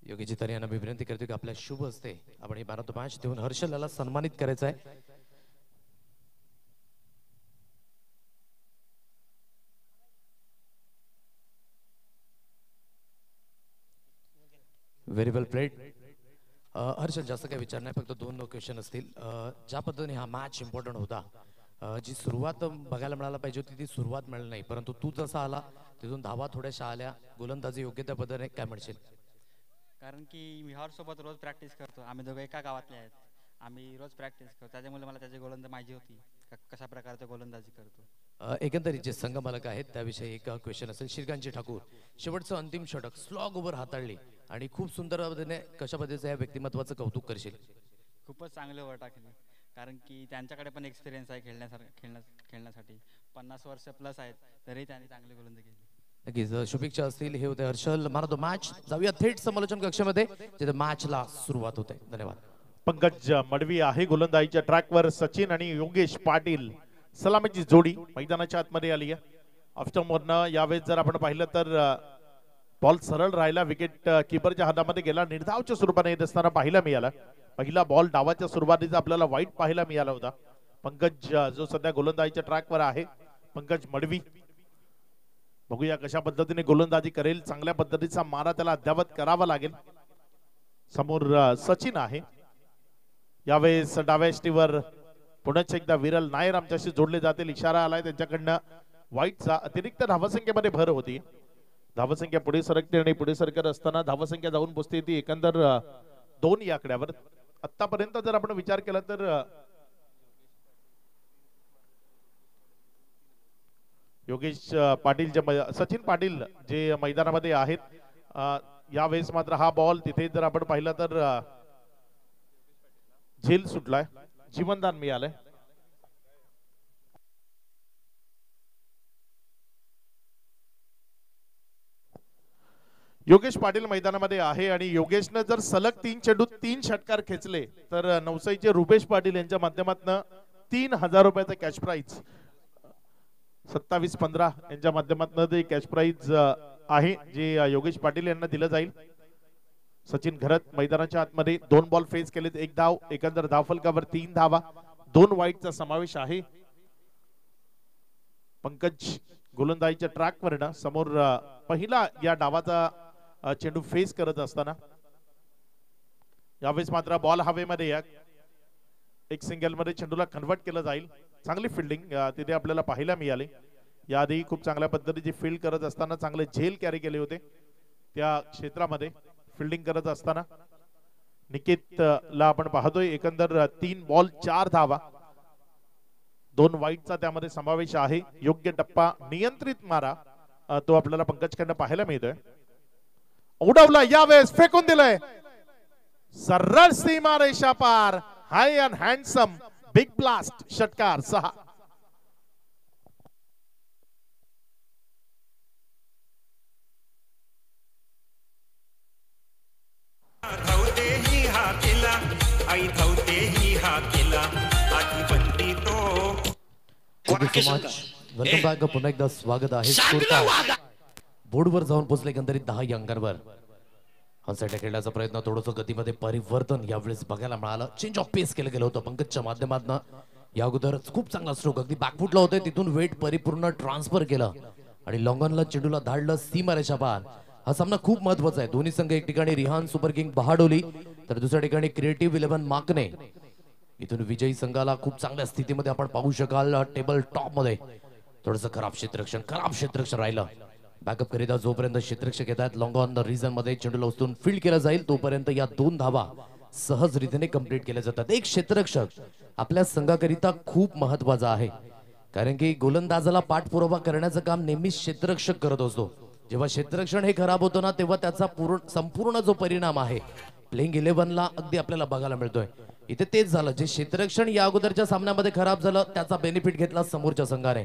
योगीजी तर यांना मी विनंती करतो की आपल्या शुभ हस्ते आपण he man of the match देऊन हर्षलला सन्मानित करायचं आहे. व्हेरी वेल प्लेड. हर्षल जास्त काही विचार नाही, फक्त दोन क्वेश्चन असतील. ज्या पद्धतीने हा मॅच इम्पॉर्टंट होता, जी सुरुवात बघायला मिळायला पाहिजे होती ती सुरुवात मिळाली नाही, परंतु तू जसा आला तिथून धावा थोड्याशा आल्या, गोलंदाजी योग्य त्या पद्धतीने, काय म्हणशील? कारण की मी हॉर्ससोबत रोज प्रॅक्टिस करतो, आम्ही दोघं एका गावातले आहेत, आम्ही रोज प्रॅक्टिस करतो, त्याच्यामुळे मला त्याची गोलंदाजी माहिती होती कशा प्रकारचं गोलंदाजी करतो. एकंदरीत जे संघ मालक आहेत त्याविषयी एक क्वेश्चन असेल. श्रीकांतजी ठाकूर शेवटचं अंतिम षटक स्लॉग ओव्हर हाताळली आणि खूप सुंदर पद्धतीने कशा पद्धतीचं या व्यक्तिमत्वाचं कौतुक करशील? खूपच चांगले ओव्हर टाकली, कारण की त्यांच्याकडे पण एक्सपिरियन्स आहे खेळण्यासाठी 50 वर्ष प्लस आहेत, तरी त्यांनी चांगली गोलंदाजी केली. नक्कीच शुभेच्छा असतील. हे होते Harshal, man of the match. जाऊया थेट समालोचन कक्षामध्ये जिथे मॅचला सुरुवात होते. धन्यवाद. पंकज मडवी आहे गोलंदाजीच्या ट्रॅकवर. सचिन आणि योगेश पाटील सलामीची जोडी मैदानाच्या आतमध्ये आली आहे. ऑफस्टंपवरनं यावेळेस जर आपण पाहिलं तर बॉल सरळ राहिला, विकेट किपरच्या हातामध्ये गेला, निर्धावच्या स्वरूपाने येत असताना पाहायला मिळाला. पहिला बॉल डावाच्या सुरुवातीचा आपल्याला वाईट पाहायला मिळाला होता. पंकज जो सध्या गोलंदाजीच्या ट्रॅकवर आहे, पंकज मडवी, बघूया कशा पद्धतीने गोलंदाजी करेल. चांगल्या पद्धतीचा मारा त्याला अद्यावत करावा लागेल. समोर सचिन आहे. यावेळेस डाव्या स्टीवर पुन्हा एकदा विरल नायर आमच्याशी जोडले जातील. इशारा आलाय त्यांच्याकडनं वाईटचा. अतिरिक्त धावसंख्येमध्ये भर होती. धावसंख्या पुढे सरकते आणि पुढे सरकत असताना धावसंख्या जाऊन पोचते ती एकंदर 2 या आकड्यावर. आतापर्यंत जर आपण विचार केला तर योगेश पाटील सचिन पाटील जे मैदानामध्ये आहेत, यावेळेस मात्र हा बॉल तिथे जर आपण पाहिलं तर झेल सुटलाय, जीवनदान मिळालंय. योगेश पाटील मैदानामध्ये आहे आणि योगेशनं जर सलग 3 चेंडूत 3 षटकार खेचले तर नवसाईचे रुपेश पाटील यांच्या माध्यमातून 3000 रुपयाचा कॅश प्राइज 27-15 यांच्या माध्यमातून ते कॅश प्राइज आहे जे योगेश पाटील यांना दिलं जाईल. सचिन घरत मैदानाच्या आतमध्ये 2 बॉल फेस केलेत, 1 धाव, एकंदर धावफलकावर 3 धावा, 2 वाईटचा समावेश आहे. पंकज गोलंदाजीच्या ट्रॅकवर समोर पहिला या डावाचा चेंडू फेस करत असताना यावेळेस मात्र बॉल हवेमध्ये एक सिंगल मध्ये चेंडूला कन्वर्ट केलं जाईल. चांगली फिल्डिंग तिथे आपल्याला पाहायला मिळाली. याआधी खूप चांगल्या पद्धतीची फील्ड करत असताना चांगले झेल कॅरी केले होते. त्या क्षेत्रामध्ये फिल्डिंग करत असताना निकेत ला आपण पाहतोय. एकंदर 3 बॉल 4 धावा, 2 वाईटचा त्यामध्ये समावेश आहे. योग्य टप्पा नियंत्रित मारा तो आपल्याला पंकजकडनं पाहायला मिळतोय. उडवला, यावेळेस फेकून दिलंय सरळ सीमा रेषा पार. हाय अँड हँडसम बिग ब्लास्ट षटकार 6. धावतेही हा केला, आई धावतेही हा केला, आठवणी तो. Welcome back. पुन्हा एकदा स्वागत आहे. बोर्डवर जाऊन पोहोचले एकंदरीत 10 अंकांवर. ऑनसाइड खेळण्याचा प्रयत्न, थोडंसं गतीमध्ये परिवर्तन यावेळेस बघायला मिळालं. चेंज ऑफ पेस केलं गेलं होतं पंकजच्या माध्यमातून. या अगोदर खूप चांगला स्ट्रोक अगदी बॅकफुटला होते, तिथून वेट परिपूर्ण ट्रान्सफर केलं आणि लॉंगॉनला चेंडूला धाडलं सीमारेषा पार. हा सामना खूप महत्वाचा आहे. दोन्ही संघ एक ठिकाणी रिहान सुपर किंग बहाडोली तर दुसऱ्या ठिकाणी क्रिएटिव्ह 11 माकने. इथून विजयी संघाला खूप चांगल्या स्थितीमध्ये आपण पाहू शकाल. टेबल टॉप मध्ये थोडंसं खराब क्षेत्ररक्षण राहिलं. बॅकअप करिता जोपर्यंत क्षेत्ररक्षक येतात लॉंग ऑन द रिजन मध्ये चेंडूला उचलून फील्ड केला जाईल तोपर्यंत या 2 धावा सहज रीतीने कंप्लीट केल्या जातात. एक क्षेत्ररक्षक आपल्या संघाकरिता खूप महत्वाचा आहे, कारण की गोलंदाजाला पाठपुरावा करण्याचं काम नेहमी क्षेत्ररक्षक करत असतो. जेव्हा क्षेत्ररक्षण हे खराब होतं ना, तेव्हा त्याचा संपूर्ण जो परिणाम आहे प्लेइंग 11ला अगदी आपल्याला बघायला मिळतोय. इथे तेच झालं, जे क्षेत्ररक्षण या अगोदरच्या सामन्यामध्ये खराब झालं त्याचा बेनिफिट घेतला समोरच्या संघाने.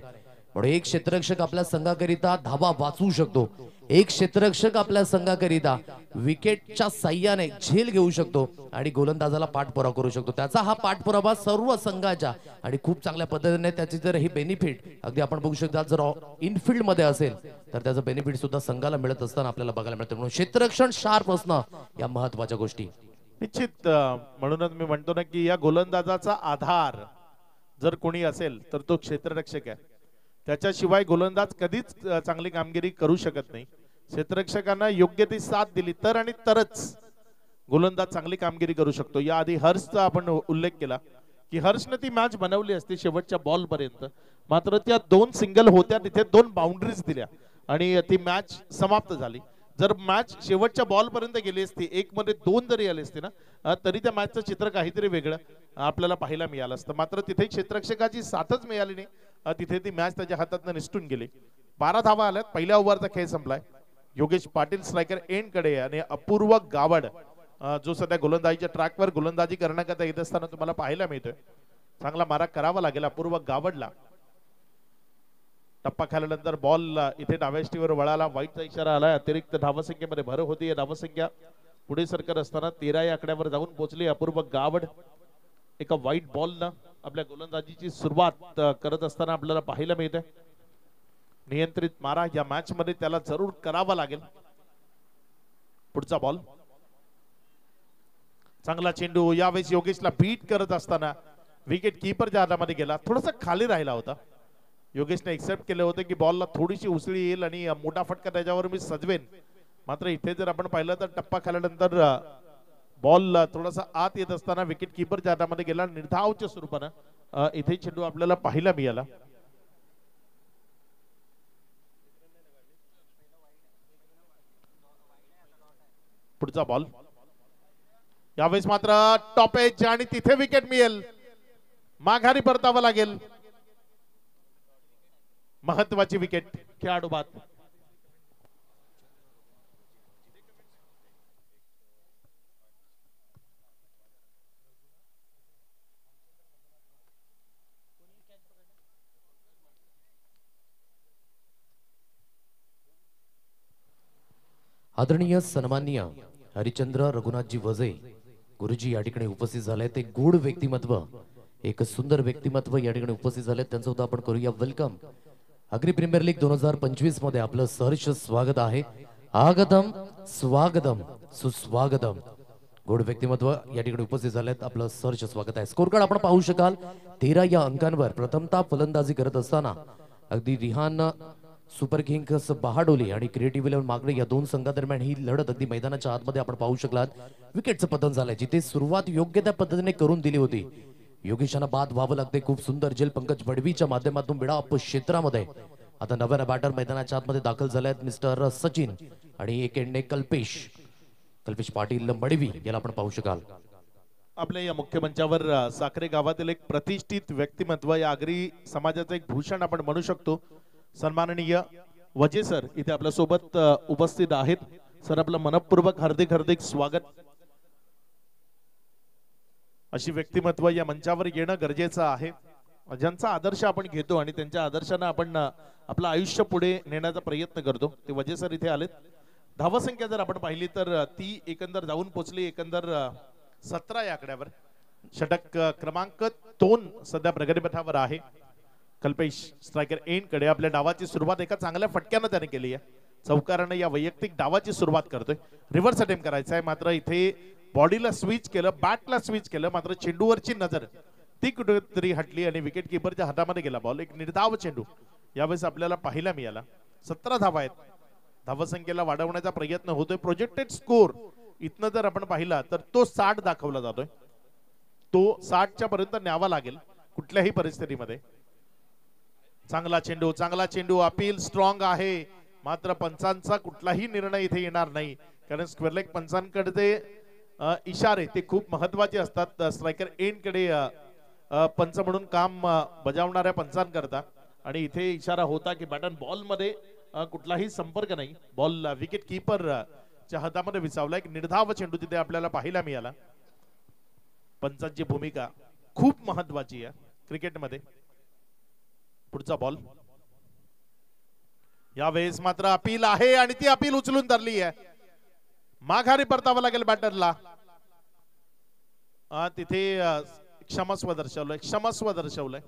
म्हणून एक क्षेत्ररक्षक आपल्या संघाकरिता धावा वाचवू शकतो, एक क्षेत्ररक्षक आपल्या संघाकरिता विकेटच्या साह्याने झेल घेऊ शकतो आणि गोलंदाजाला पाठपुरावा करू शकतो. त्याचा हा पाठपुरावा सर्व संघाच्या आणि खूप चांगल्या पद्धतीने त्याची जर ही बेनिफिट अगदी आपण बघू शकता जर इनफिल्ड मध्ये असेल तर त्याचं बेनिफिट सुद्धा संघाला मिळत असताना आपल्याला बघायला मिळतं. म्हणून क्षेत्ररक्षण शार्प असणं या महत्वाच्या गोष्टी. निश्चित म्हणूनच मी म्हणतो ना की या गोलंदाजाचा आधार जर कोणी असेल तर तो क्षेत्ररक्षक आहे. त्याच्याशिवाय गोलंदाज कधीच चांगली कामगिरी करू शकत नाही. क्षेत्ररक्षकांना योग्य ती साथ दिली तर आणि तरच गोलंदाज चांगली कामगिरी करू शकतो. याआधी हर्षचा आपण उल्लेख केला की हर्षने ती मॅच बनवली असती शेवटच्या बॉल पर्यंत, मात्र त्या 2 सिंगल होत्या, तिथे 2 बाउंड्रीज दिल्या आणि ती मॅच समाप्त झाली. जर मॅच शेवटच्या बॉल पर्यंत गेली असती, 1 मध्ये 2 जरी आले असते ना तरी त्या मॅचचं चित्र काहीतरी वेगळं आपल्याला पाहायला मिळालं असतं. मात्र तिथे क्षेत्ररक्षकाची साथच मिळाली नाही, तिथे ती मॅच त्याच्या हातातून निसटून गेली. 12 धावा आल्यात, पहिल्या ओव्हरचा खेळ संपलाय. योगेश पाटील स्ट्रायकर एंड कडे आणि अपूर्व गावड जो सध्या गोलंदाजीच्या ट्रॅकवर गोलंदाजी करण्याकरता येत असताना तुम्हाला पाहायला मिळतोय. चांगला मारा करावा लागेल अपूर्व गावडला. टप्पा खाल्यानंतर बॉल इथे डाव्या स्टीवर वळाला, वाईटचा इशारा आला. अतिरिक्त धावसंख्येमध्ये भर होती. या धावसंख्या पुढे सरकत असताना 13 या आकड्यावर जाऊन पोहोचली. अपूर्व गावड एका वाईट बॉलनं आपल्या गोलंदाजीची सुरुवात करत असताना आपल्याला पाहायला मिळते. नियंत्रित मारा या मॅच मध्ये त्याला जरूर करावा लागेल. पुढचा बॉल, चांगला चेंडू. यावेळेस योगेशला बीट करत असताना विकेट कीपरच्या हातामध्ये गेला, थोडासा खाली राहिला होता. योगेशने एक्सेप्ट केलं होतं की बॉलला थोडीशी उसळी येईल आणि मोठा फटका त्याच्यावर मी सजवेन. मात्र इथे जर आपण पाहिलं तर टप्पा खाल्यानंतर बॉल थोडासा आत येत असताना विकेट कीपरच्या हातामध्ये गेला. निर्धावच्या स्वरूपानं इथे चेंडू आपल्याला पाहायला मिळाला. पुढचा बॉल, यावेळेस मात्र टॉप एज आणि तिथे विकेट मिळेल. माघारी परतावं लागेल. महत्वाची विकेट खेळाडू बाद. आदरणीय सन्माननीय हरिचंद्र रघुनाथजी वजे गुरुजी या ठिकाणी उपस्थित झाले. ते गूढ व्यक्तिमत्व, एक सुंदर व्यक्तिमत्व या ठिकाणी उपस्थित झाले. त्यांचं सुद्धा आपण करूया वेलकम. अग्री प्रीमियर लीग 2025 मध्ये आपलं सहर्ष स्वागत आहे. आगतम स्वागतम सुस्वागतम. गूढ व्यक्तिमत्व या ठिकाणी उपस्थित झालेत, आपलं सहर्ष स्वागत आहे. स्कोर कार्ड आपण पाहू शकाल. 13 या अंकांवर प्रथमतः फलंदाजी करत असताना अगदी रिहान सुपर किंग्स बहाडोली आणि क्रिएटिव्ह इलेव्हन मागणे या 2 संघादरम्यान ही लढत अगदी मैदानाच्या आतमध्ये आपण पाहू शकलात. विकेटचं पतन झालंय, जिथे सुरुवात योग्य त्या पद्धतीने करून दिली होती. योगेशांना बाद व्हावं लागते. खूप सुंदर जेल पंकज बडवीच्या माध्यमातून बिडाप क्षेत्रामध्ये आता नव्यानं बॅटर मैदानाच्या आतमध्ये दाखल झाले आहेत मिस्टर सचिन आणि एक एंडने कल्पेश पाटील मडवी याला आपण पाहू शकाल. आपल्या या मुख्य मंचावर साखरे गावातील एक प्रतिष्ठित व्यक्तिमत्व, या आगरी समाजाचं एक भूषण आपण म्हणू शकतो. सन्माननीय वजे सर इथे आपल्या सोबत उपस्थित आहेत. सर आपलं मनपूर्वक हार्दिक हार्दिक स्वागत. अशी व्यक्तिमत्व या मंचावर येणं गरजेचं आहे, ज्यांचा आदर्श आपण घेतो आणि त्यांच्या आदर्शाने आपण आपलं आयुष्य पुढे नेण्याचा प्रयत्न करतो. ते वजे सर इथे आलेत. धावसंख्या जर आपण पाहिली तर ती एकंदर जाऊन पोहोचली एकंदर 17 या आकड्यावर. षटक क्रमांक 2 सध्या प्रगतीपथावर आहे. कल्पेश स्ट्रायकर एंड कडे आपल्या डावाची सुरुवात एका चांगल्या फटक्यानं त्याने केली आहे. चौकाराने या वैयक्तिक डावाची सुरुवात करतोय. रिव्हर्स अटेम्प्ट करायचा आहे, मात्र इथे बॉडीला स्विच केलं, बॅटला स्विच केलं, मात्र चेंडूवरची नजर ती कुठेतरी हटली आणि विकेट किपरच्या हातामध्ये गेला बॉल. एक निर्धाव चेंडू यावेळेस आपल्याला पाहायला मिळाला. 17 धावा आहेत. धावसंख्येला वाढवण्याचा प्रयत्न होतोय. प्रोजेक्टेड स्कोर इथनं जर आपण पाहिला तर तो 60 दाखवला जातोय. तो 60च्या पर्यंत न्यावा लागेल कुठल्याही परिस्थितीमध्ये. चांगला चेंडू, चांगला चेंडू. अपील स्ट्रॉंग आहे, मात्र पंचांचा कुठलाही निर्णय इथे येणार नाही, कारण स्क्वेअर लेग पंचांकडे इशारे ते खूप महत्वाचे असतात. स्ट्रायकर एंड कडे पंच म्हणून काम बजावणाऱ्या पंचांकरता, आणि इथे इशारा होता की बॅटन बॉल मध्ये कुठलाही संपर्क नाही. बॉल विकेट कीपर च्या हातामध्ये विसावला. एक निर्धाव चेंडू तिथे आपल्याला पाहायला मिळाला. पंचांची भूमिका खूप महत्वाची आहे क्रिकेटमध्ये. पुढचा बॉल यावेळेस मात्र अपील आहे आणि ती अपील उचलून धरली आहे. माघारी परतावं लागेल बॅटरला. तिथे क्षमस्व दर्शवलंय.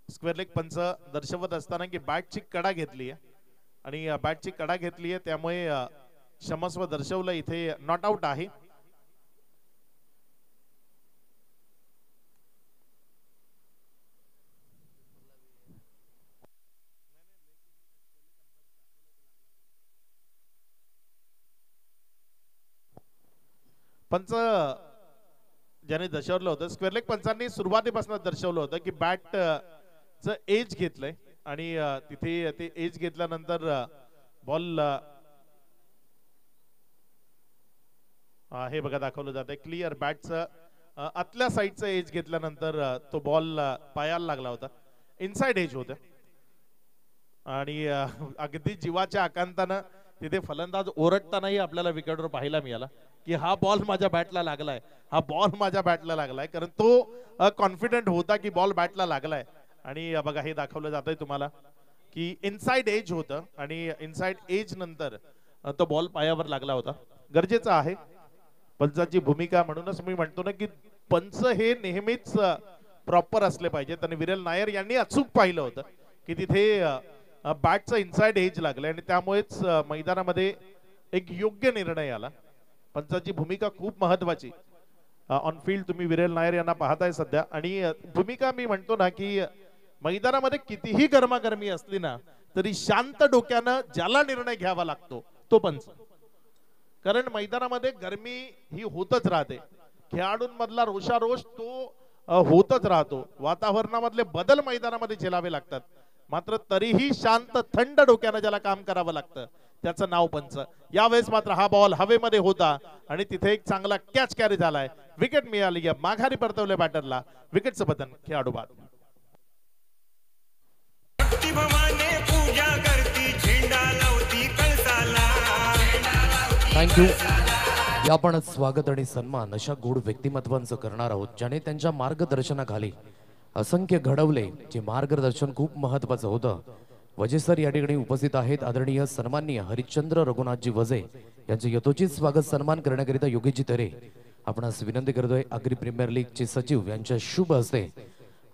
स्क्वेअर लेग पंच दर्शवत असताना की बॅटची कडा घेतली आहे आणि बॅटची कडा घेतली आहे त्यामुळे क्षमस्व दर्शवलं. इथे नॉट आउट आहे. पंच ज्याने दर्शवलं होतं, स्क्वेअर लेग पंचांनी सुरुवातीपासून दर्शवलं होतं की बॅट च एज घेतलंय आणि तिथे ते एज घेतल्यानंतर बॉल हे बघा दाखवलं जात आहे क्लिअर. बॅटचं आतल्या साईडचं एज घेतल्यानंतर तो बॉल पायाला लागला होता. इनसाइड एज होतं आणि अगदी जीवाच्या आकांतानं तिथे फलंदाज ओरडतानाही आपल्याला विकेटवर पाहायला मिळाला की हा बॉल माझ्या बॅटला लागलाय, हा बॉल माझ्या बॅटला लागलाय. कारण तो कॉन्फिडंट होता की बॉल बॅटला लागलाय. आणि बघा हे दाखवलं जात आहे तुम्हाला की इनसाइड एज होतं आणि इनसाइड एज नंतर तो बॉल पायावर लागला होता. गरजेचं आहे पंचाची भूमिका. म्हणूनच मी म्हणतो ना की पंच हे नेहमीच प्रॉपर असले पाहिजेत. आणि विरेल नायर यांनी अचूक पाहिलं होतं की तिथे बॅटचा इनसाइड एज लागलाय आणि त्यामुळेच मैदानामध्ये एक योग्य निर्णय आला. पंचाची भूमिका खूप महत्वाची. ऑन फील्ड तुम्ही विरेल नायर यांना पाहताय सध्या. आणि भूमिका मी म्हणतो ना की मैदानामध्ये कितीही गरमागरमी असली ना तरी शांत डोक्यानं ज्याला निर्णय घ्यावा लागतो तो पंच. कारण मैदानामध्ये गरमी ही होतच राहते. खेळाडूंमधला रोषारोष तो होतच राहतो. वातावरणामधले बदल मैदानामध्ये झेलावे लागतात. मात्र तरीही शांत थंड डोक्यानं ज्याला काम करावं लागतं त्याचं नाव पंच. यावेळेस मात्र हा बॉल हवेमध्ये होता आणि तिथे एक चांगला कॅच कॅरी झालाय. विकेट मिळाली. माघारी परतवले बॅटरला. विकेटचं बदल खेळाडू बाद. पूजा करती झेंडा लावती कळसाला. थँक्यू. या आपण स्वागत आणि सन्मान अशा गोड व्यक्तिमत्वांचं करणार आहोत ज्याने त्यांच्या मार्गदर्शनाखाली असंख्य घडवले. जे मार्गदर्शन खूप महत्वाचं होतं. वजे सर या ठिकाणी उपस्थित आहेत. आदरणीय सन्माननीय हरिश्चंद्र रघुनाथजी वजे यांचे यथोचित स्वागत सन्मान करण्याकरिता योगेशजी तरे आपणास विनंती करतोय. आगरी प्रीमियर लीगचे सचिव यांच्या शुभ हस्ते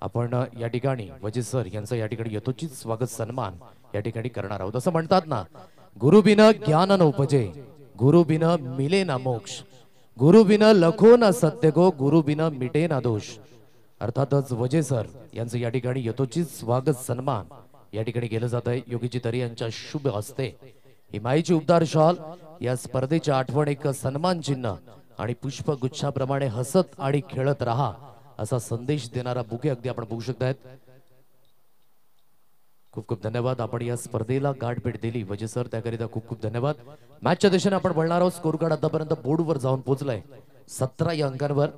आपण या ठिकाणी वजे सर यांचं या ठिकाणी यथोचित स्वागत सन्मान या ठिकाणी करणार आहोत. असं म्हणतात ना, गुरुबिन ज्ञान न उपजे, गुरुबिन मिले ना मोक्ष, गुरुबिन लखो ना सत्य गो, गुरुबिन मिटे ना दोष. अर्थातच वजे सर यांचं या ठिकाणी यथोचित स्वागत सन्मान या ठिकाणी केलं जात आहे योगीजी तरी यांच्या शुभ हस्ते. हिमाईची उबदार शॉल, या स्पर्धेच्या आठवण एक सन्मान चिन्ह आणि पुष्पगुच्छाप्रमाणे हसत आणि खेळत राहा असा संदेश देणारा बुके अगदी आपण बघू शकतायत. खूप खूप धन्यवाद. आपण या स्पर्धेला गाठभेट दिली वजे सर त्याकरिता खूप खूप धन्यवाद. मॅचच्या दिशेने आपण बोलणार आहोत. स्कोर कार्ड आतापर्यंत बोर्डवर जाऊन पोहोचलाय 17 या अंकांवर.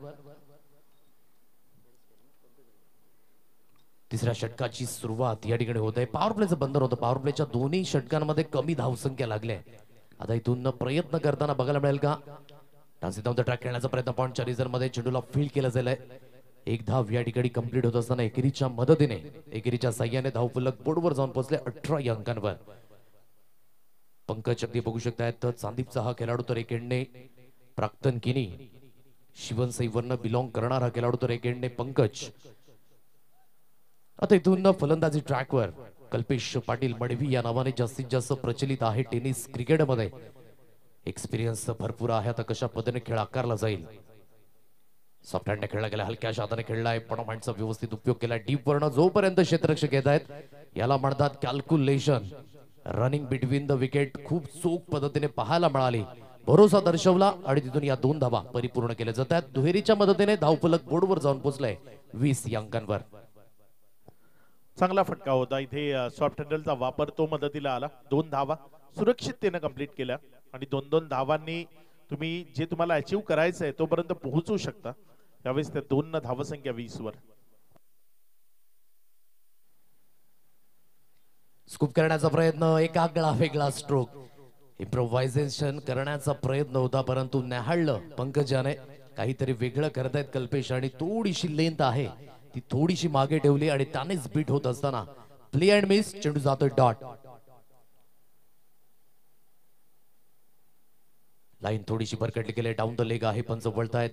तिसऱ्या षटकाची सुरुवात या ठिकाणी होत आहे. पॉवर प्लेचं बंधन होतं. पॉवर प्लेच्या दोन्ही षटकांमध्ये कमी धावसंख्या लागल्या. आता इथून प्रयत्न करताना बघायला मिळेल का डान्सिंग डाऊन द ट्रॅक खेळण्याचा प्रयत्न पॉइंटच्या रिझल्ट मध्ये चेंडूला फील्ड केला जाईल. एक धाव या ठिकाणी कंप्लीट होत असताना एकेरीच्या मदतीने एकेरीच्या साह्याने धावफलक बोर्डवर जाऊन पोहोचले 18 या अंकांवर. पंकज अगदी बघू शकतायत. चांदीपचा हा खेळाडू तर एक एंडने प्राक्तन किनी शिवनसईवरनं बिलॉंग करणारा खेळाडू तर एक एंडने पंकज. आता इथून फलंदाजी ट्रॅकवर कल्पेश पाटील मडवी या नावाने जास्तीत जास्त प्रचलित आहे टेनिस क्रिकेटमध्ये. एक्सपिरियन्स भरपूर आहे. आता कशा पद्धतीने खेळ आकारला जाईल. सॉफ्ट हँडने खेळला गेला, हलक्या हाताने खेळलाय पण हँडचा व्यवस्थित उपयोग केला. डीप वरनं जोपर्यंत क्षेत्ररक्षक येत आहेत याला म्हणतात calculation. Running between the wicket खूप चोख पद्धतीने पाहायला मिळाली. भरोसा दर्शवला आणि तिथून या 2 धावा परिपूर्ण केल्या जातात. दुहेरीच्या मदतीने धावफलक बोर्डवर जाऊन पोहोचलाय 20 या अंकांवर. चांगला फटका होता इथे. सॉफ्ट हँडलचा वापर तो मदतीला आला. 2 धावा सुरक्षिततेने कंप्लीट केल्या आणि 2-2 धावांनी तुम्ही जे तुम्हाला अचीव करायचं आहे तोपर्यंत पोहोचू शकता. त्यावेळेस त्या 2 धावसंख्या 20 वर. स्कूप करण्याचा प्रयत्न, एक आगळा वेगळा स्ट्रोक इम्प्रोव्हायझेशन करण्याचा प्रयत्न होता परंतु न्याहाळलं पंकजाने. काहीतरी वेगळं करतायत कल्पेश आणि थोडीशी लेंथ आहे ती थोडीशी मागे ठेवली आणि त्यानेच बीट होत असताना प्ले अँड मिस. चेंडू जातोय डॉट. लाईन थोडीशी भरकटली गेली, डाऊन द लेग आहे, पंच वळतायत.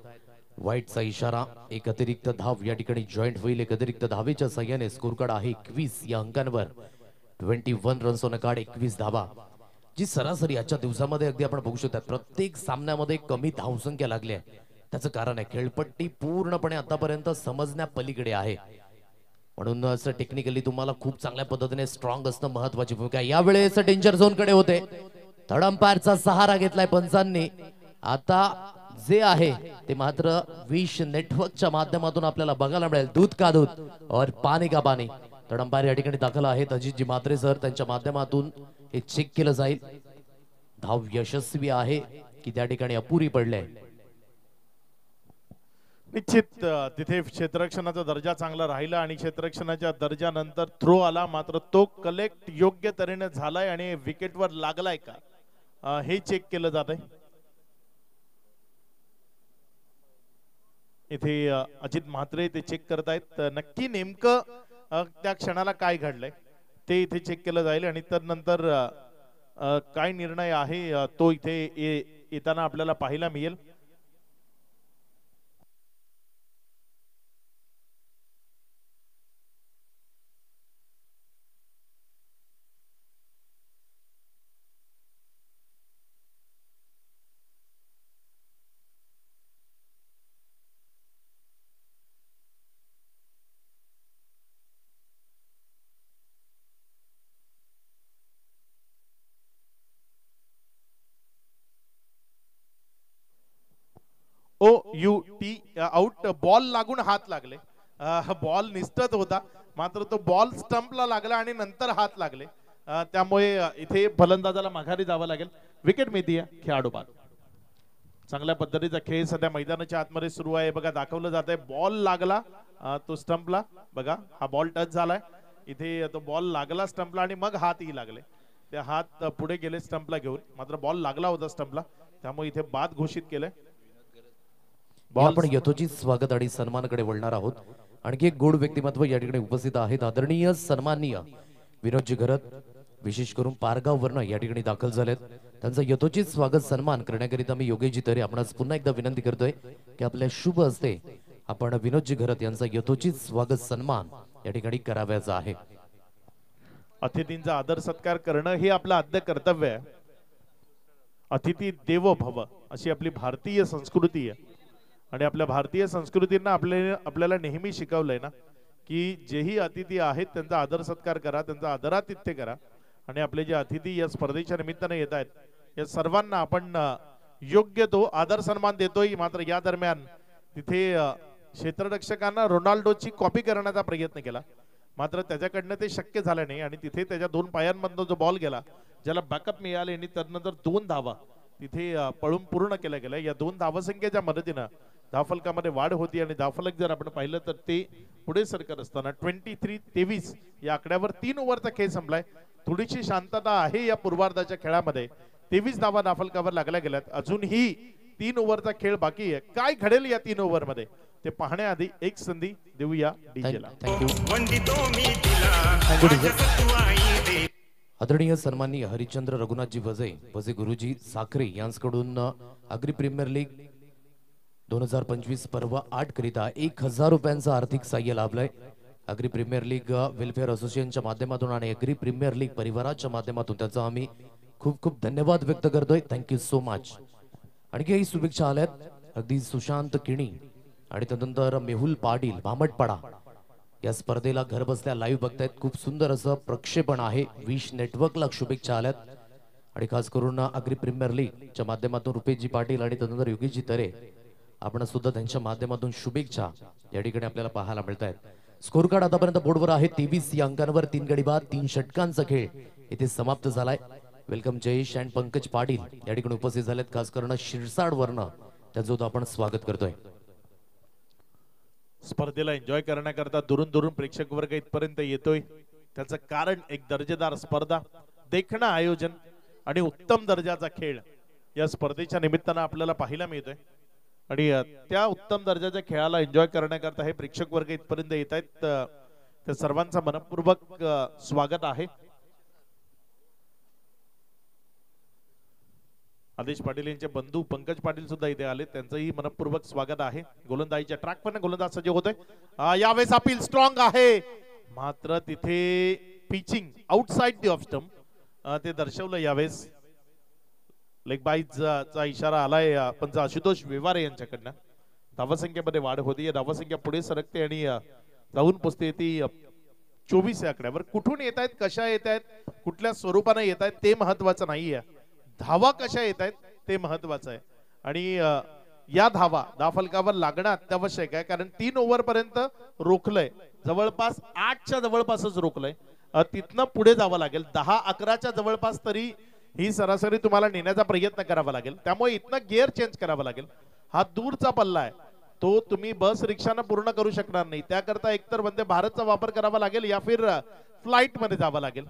वाईटचा इशारा, एक अतिरिक्त धाव या ठिकाणी जॉईंट होईल. एक अतिरिक्त धावेच्या सहाय्याने स्कोर कार्ड आहे 21 या अंकांवर. 21 रन्स ऑन कार्ड, 21 धावा, जी सरासरी आजच्या दिवसामध्ये अगदी आपण बघू शकतात. प्रत्येक सामन्यामध्ये कमी धावसंख्या लागली आहे. त्याचं कारण आहे खेळपट्टी पूर्णपणे आतापर्यंत समजण्या पलीकडे आहे. म्हणून असं टेक्निकली तुम्हाला खूप चांगल्या पद्धतीने स्ट्रॉंग असणं महत्वाची भूमिका आहे. यावेळेस डेंजर झोन कडे होते. थर्ड अंपायरचा सहारा घेतलाय पंचांनी. आता जे आहे ते मात्र विश नेटवर्कच्या माध्यमातून आपल्याला बघायला मिळेल. दूध का दूध और पाणी का पाणी. थर्ड अंपायर या ठिकाणी दाखल आहेत अजितजी म्हात्रे सर, त्यांच्या माध्यमातून हे चेक केलं जाईल. धाव यशस्वी आहे की त्या ठिकाणी अपुरी पडले. निश्चित तिथे क्षेत्ररक्षणाचा दर्जा चांगला राहिला आणि क्षेत्ररक्षणाच्या दर्जानंतर थ्रो आला, मात्र तो कलेक्ट योग्य तऱ्हेने झालाय आणि विकेटवर लागलाय का हे चेक केलं जात आहे. इथे अजित म्हात्रे ते चेक करतायत. नक्की नेमकं त्या क्षणाला काय घडलंय ते इथे चेक केलं जाईल आणि त्यानंतर काय निर्णय आहे तो इथे येताना आपल्याला पाहायला मिळेल. OUT out. बॉल लागून हात लागले. बॉल निसटत होता, मात्र तो बॉल स्टंपला लागला आणि नंतर हात लागले. त्यामुळे इथे फलंदाजाला माघारी जावं लागेल. विकेट मिळते खेळाडू बाद. चांगल्या पद्धतीचा खेळ सध्या मैदानाच्या आतमध्ये सुरू आहे. बघा दाखवलं जात आहे बॉल लागला तो स्टंपला. बघा हा बॉल टच झालाय. इथे तो बॉल लागला स्टंपला आणि मग हातही लागले. ते हात पुढे गेले स्टंपला घेऊन, मात्र बॉल लागला होता स्टंपला, त्यामुळे इथे बाद घोषित केलंय. आपण यथोचित स्वागत आणि सन्मानाकडे वळणार आहोत. आणखी एक गोड व्यक्तिमत्व या ठिकाणी उपस्थित आहेत. आदरणीय सन्माननीय विनोदजी घरत, विशेष करून पारगाव वर्ण या ठिकाणी दाखल झालेत. त्यांचं यथोचित स्वागत सन्मान करण्याकरिता मी योगेशजी तरे आपणास पुन्हा एकदा विनंती करतोय की आपल्या शुभ हस्ते आपण विनोदजी घरत यांचा यथोचित स्वागत सन्मान या ठिकाणी करावयाचा आहे. अतिथींचा आदर सत्कार करणं हे आपलं आद्य कर्तव्य आहे. अतिथी देवो भव अशी आपली भारतीय संस्कृती आहे आणि आपल्या भारतीय संस्कृतीनं आपल्याला नेहमी शिकवलंय ना की जेही अतिथी आहेत त्यांचा आदर सत्कार करा, त्यांचा आदरातिथ्य करा. आणि आपले जे अतिथी या स्पर्धेच्या निमित्ताने येत आहेत या सर्वांना आपण योग्य तो आदर सन्मान देतोय. मात्र या दरम्यान तिथे क्षेत्ररक्षकांना रोनाल्डोची कॉपी करण्याचा प्रयत्न केला, मात्र त्याच्याकडनं ते शक्य झालं नाही आणि तिथे त्याच्या दोन पायांमधून जो बॉल गेला, ज्याला बॅकअप मिळाले आणि त्यानंतर 2 धावा तिथे पळून पूर्ण केल्या गेल्या. या 2 धावसंख्येच्या मदतीनं धावफलकामध्ये वाढ होती आणि धावफलक जर आपण पाहिलं तर ते पुढे सरकत असताना 23-23 या आकड्यावर 3 ओव्हरचा खेळ संपलाय. थोडीशी शांतता आहे या पूर्वार्धाच्या खेळामध्ये. 23 धावा धावफलकावर लागल्या गेल्यात. अजूनही 3 ओव्हरचा खेळ बाकी आहे. काय घडेल या 3 ओव्हर मध्ये ते पाहण्याआधी एक संधी देऊया डीजेला. आदरणीय सन्माननीय हरिश्चंद्र रघुनाथजी वजे गुरुजी साखरे यांच्याकडून अग्री प्रीमियर लीग 2025 पर्व 8 करिता 1000 रुपयांचं आर्थिक सहाय्य लाभलंय. अग्री प्रीमियर लीग वेलफेअर असोसिएशनच्या माध्यमातून आणि अग्री प्रीमियर लीग परिवाराच्या माध्यमातून त्याचा आम्ही खूप खूप धन्यवाद व्यक्त करतोय. Thank you so much. आणखी काही शुभेच्छा आल्यात. अगदी सुशांत किणी आणि त्यानंतर मेहुल पाटील भामटपाडा या स्पर्धेला घर बसल्या लाईव्ह बघतायत. खूप सुंदर असं प्रक्षेपण आहे. विश नेटवर्कला शुभेच्छा आल्यात आणि खास करून अग्री प्रीमियर लीगच्या माध्यमातून रुपेशजी पाटील आणि त्यानंतर योगेशजी तरे आपण सुद्धा त्यांच्या माध्यमातून शुभेच्छा या ठिकाणी आपल्याला पाहायला मिळत आहेत. स्कोर कार्ड आतापर्यंत बोर्डवर आहे 23 या अंकांवर. 3 गडी बाद 3 षटकांचा खेळ इथे समाप्त झालाय. वेलकम जयेश अँड पंकज पाटील या ठिकाणी उपस्थित झालेत. खास करून शिरसाड वर्ण त्याचं आपण स्वागत करतोय. स्पर्धेला एन्जॉय करण्याकरता दुरून प्रेक्षक वर्ग इथपर्यंत येतोय. त्याचं कारण एक दर्जेदार स्पर्धा, देखणं आयोजन आणि उत्तम दर्जाचा खेळ या स्पर्धेच्या निमित्तानं आपल्याला पाहायला मिळतोय. आणि त्या उत्तम दर्जाच्या खेळाला एन्जॉय करण्याकरता हे प्रेक्षक वर्ग इथपर्यंत येत आहेत. त्या सर्वांचं मनपूर्वक स्वागत आहे. आदेश पाटील यांचे बंधू पंकज पाटील सुद्धा इथे आले, त्यांचंही मनपूर्वक स्वागत आहे. गोलंदाजीच्या ट्रॅकवर गोलंदाज सज्ज होतोय. यावेळेस अपील स्ट्रॉंग आहे, मात्र तिथे pitching outside the off stump ते दर्शवलं. यावेळेस लेग बाईचा इशारा आलाय पंच आशुतोष व्यवहारे यांच्याकडनं. धावसंख्येमध्ये वाढ होती, धावसंख्या पुढे सरकते आणि जाऊन पोचते ती 24 या आकड्यावर. कुठून येत आहेत, कशा येत आहेत, कुठल्या स्वरूपाने येत आहेत ते महत्वाचं नाहीये, धावा कशा येत आहेत ते महत्वाचं आहे. आणि या धावा फलकावर लागणं अत्यावश्यक आहे, कारण 3 ओव्हर पर्यंत रोखलंय, जवळपास 8च्या जवळपासच रोखलंय. तिथनं पुढे जावं लागेल, 10-11च्या जवळपास तरी ही सरासरी तुम्हाला नेण्याचा प्रयत्न करावा लागेल. त्यामुळे इथनं गिअर चेंज करावा लागेल. हा दूरचा पल्ला आहे, तो तुम्ही बस रिक्षानं पूर्ण करू शकणार नाही. त्याकरता एकतर वंदे भारतचा वापर करावा लागेल या फिर फ्लाइट मध्ये जावं लागेल.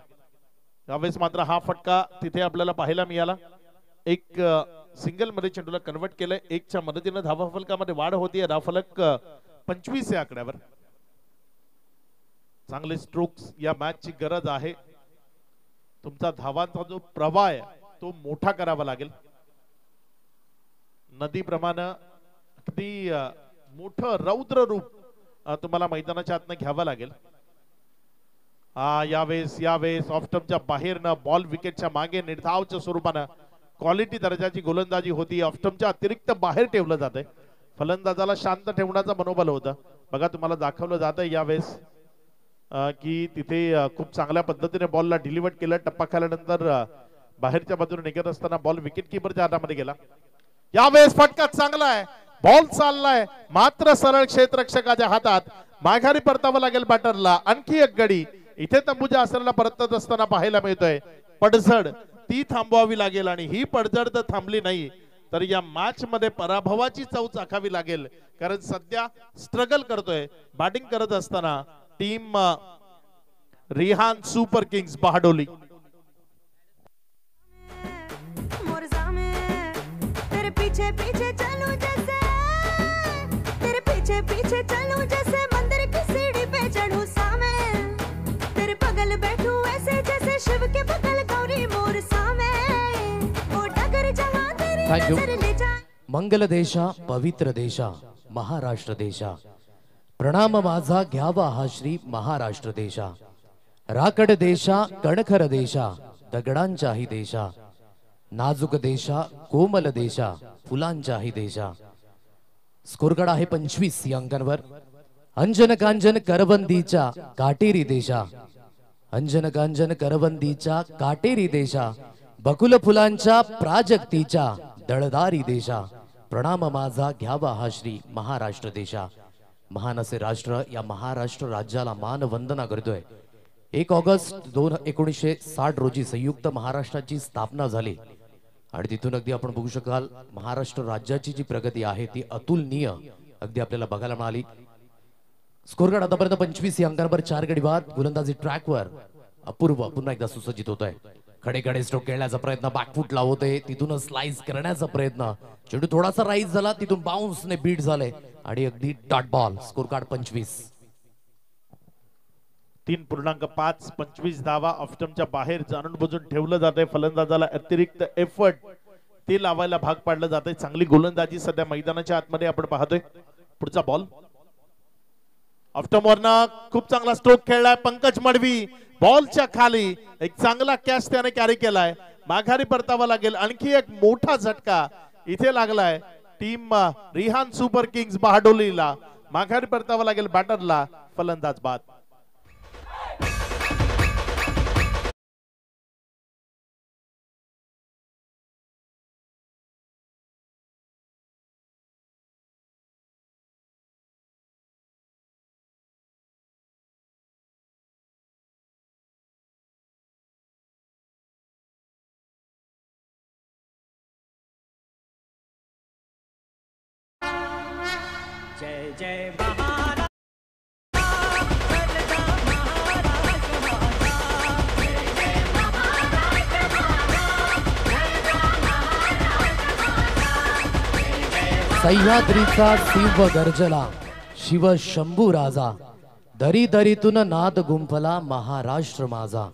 यावेळेस मात्र हा फटका तिथे आपल्याला पाहायला मिळाला. एक सिंगल मध्ये चेंडूला कन्वर्ट केलंय. 1च्या मदतीने धावा फलकामध्ये वाढ होतीये. धावफलक 25 या आकड्यावर. चांगले स्ट्रोक्स या मॅचची गरज आहे. तुमचा धावांचा जो प्रवाह आहे तो मोठा करावा लागेल. नदीप्रमाणे अगदी मोठं रौद्र रूप तुम्हाला मैदानाच्या आतनं घ्यावं लागेल. यावेळेस ऑफ स्टंपच्या बाहेरनं बॉल विकेटच्या मागे निर्धावच्या स्वरूपानं क्वालिटी दर्जाची गोलंदाजी होती. ऑफ स्टंपच्या अतिरिक्त बाहेर ठेवलं जातंय. फलंदाजाला शांत ठेवण्याचं मनोबल होतं. बघा तुम्हाला दाखवलं जातंय यावेळेस की तिथे खूप चांगल्या पद्धतीने बॉलला डिलिव्हर केलं. टप्पा खाल्यानंतर बाहेरच्या बाजूने निघत असताना बॉल विकेट किपरच्या हातामध्ये गेला. यावेळेस फटका चांगला आहे, बॉल चाललाय, मात्र सरळ क्षेत्ररक्षकाच्या हातात माघारी परतावं लागेल बॅटरला. आणखी एक गडी इथे तंबूच्या आसराला परतत असताना पाहायला मिळतोय. पडझड ती थांबवावी लागेल आणि ही पडझड तर थांबली नाही तर या मॅच मध्ये पराभवाची चव चाखावी लागेल. कारण सध्या स्ट्रगल करतोय बॅटिंग करत असताना टीम रिहान सुपर किंग्स बहाडोली. पीछे पीछे चलूं जैसे तेरे पीछे पीछे चलूं जैसे मंदिर की सीढ़ी पे चढ़ूं सामे तेरे बगल बैठूं ऐसे जैसे शिव के बगल गौरी मोर सामे ओ डगर जहां तेरी नजर ले जा. मंगल देशा, पवित्र देशा, महाराष्ट्र देशा, प्रणाम माझा घ्यावा हा श्री महाराष्ट्र देशा. राकड देशा, कणखर देशा, दगडांच्याही देशा, नाजूक देशा, कोमल देशा, फुलांच्याही देशा. स्कोरकार्ड आहे 25 या अंकांवर. अंजन कांजन करवंदीच्या काटेरी देशा, अंजन कांजन करवंदीच्या काटेरी देशा, बकुल फुलांच्या प्राजक्तीच्या दळदारी देशा. प्रणाम माझा घ्यावा हा श्री महाराष्ट्र देशा. महान असे राष्ट्र, या महाराष्ट्र राज्याला मान वंदना करतोय. 1 ऑगस्ट 1960 रोजी संयुक्त महाराष्ट्राची स्थापना झाली आणि तिथून अगदी आपण बघू शकाल महाराष्ट्र राज्याची जी प्रगती आहे ती अतुलनीय अगदी आपल्याला बघायला मिळाली. स्कोरकार्ड आतापर्यंत 25 या अंकांवर 4 गडी बाद. गोलंदाजी ट्रॅकवर अपूर्व पुन्हा एकदा सुसज्जित होतोय. खडे स्ट्रोक खेळण्याचा प्रयत्न, बॅकफूट लावतोय, तिथून स्लाइस करण्याचा प्रयत्न, चेंडू थोडासा राईज झाला, तिथून बाउन्सने बीट झाले आणि अगदी डॉट बॉल. स्कोरकार्ड 25. 3.5-25 धावा ऑफ स्टंपच्या बाहेर जाणून बुजून ठेवलं जातंय. फलंदाजाला अतिरिक्त एफर्ट ते लावायला भाग पाडलं जातंय. चांगली गोलंदाजी सध्या मैदानाच्या आतमध्ये आपण पाहतोय. पुढचा बॉल ऑफ स्टंप वरनं खूप चांगला स्ट्रोक खेळलाय पंकज मडवी. बॉलच्या खाली एक चांगला कॅच त्याने कॅरी केलाय. माघारी परतावा लागेल. आणखी एक मोठा झटका इथे लागलाय टीम रिहान सुपर किंग्स बहाडोलीला. माघारी परतावा लागेल बॅटरला. फलंदाज बाद. जय जय महाराज. सह्याद्रीचा शिव गर्जला, शिव शंभू राजा, दरी दरीतून नाद गुंफला महाराष्ट्र माझा.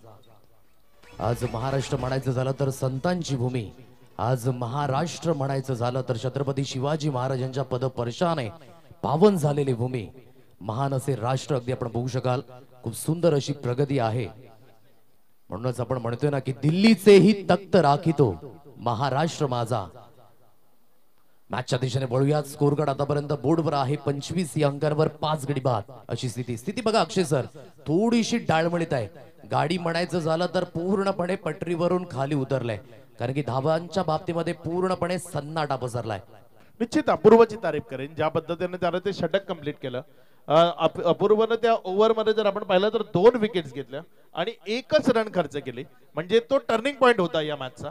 आज महाराष्ट्र म्हणायचं झालं तर संतांची भूमी आज महाराष्ट्र म्हणायचं झालं तर छत्रपती शिवाजी महाराजांच्या पदस्पर्शाने पावन झालेली भूमी, महान असे राष्ट्र अगदी आपण बघू शकाल. खूप सुंदर अशी प्रगती आहे. म्हणूनच आपण म्हणतोय ना की दिल्लीचेही तख्त राखितो महाराष्ट्र माझा. मॅचच्या दिशेने वळूयात. स्कोर कार्ड आतापर्यंत बोर्डवर आहे 25 या अंकांवर 5 गडी बाद अशी स्थिती बघा अक्षय सर, थोडीशी डाळमळीत आहे. गाडी म्हणायचं झालं तर पूर्णपणे पटरीवरून खाली उतरलंय, कारण की धावांच्या बाबतीमध्ये पूर्णपणे सन्नाटा पसरलाय. निश्चित अपूर्वची तारीफ करेन ज्या पद्धतीने त्यानं ते षटक कंप्लीट केलं. अपूर्वनं त्या ओव्हरमध्ये जर आपण पाहिलं तर 2 विकेट्स घेतल्या आणि 1च रन खर्च केले, म्हणजे तो टर्निंग पॉइंट होता या मॅचचा.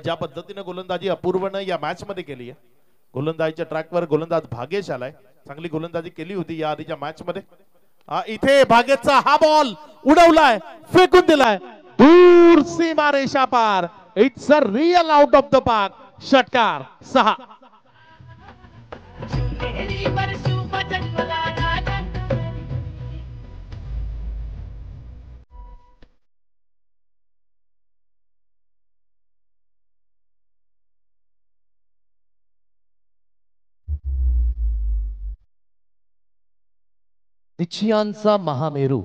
ज्या पद्धतीने गोलंदाजी अपूर्वनं या मॅच मध्ये केली आहे. गोलंदाजीच्या ट्रॅकवर गोलंदाज भागेश आलाय. चांगली गोलंदाजी केली होती या आधीच्या मॅच मध्ये. इथे भागेशचा हा बॉल उडवलाय, फेकून दिलाय दूर सीमारेषा पार. It's a real out of the park. षटकार 6. निश्चयांचा महामेरू,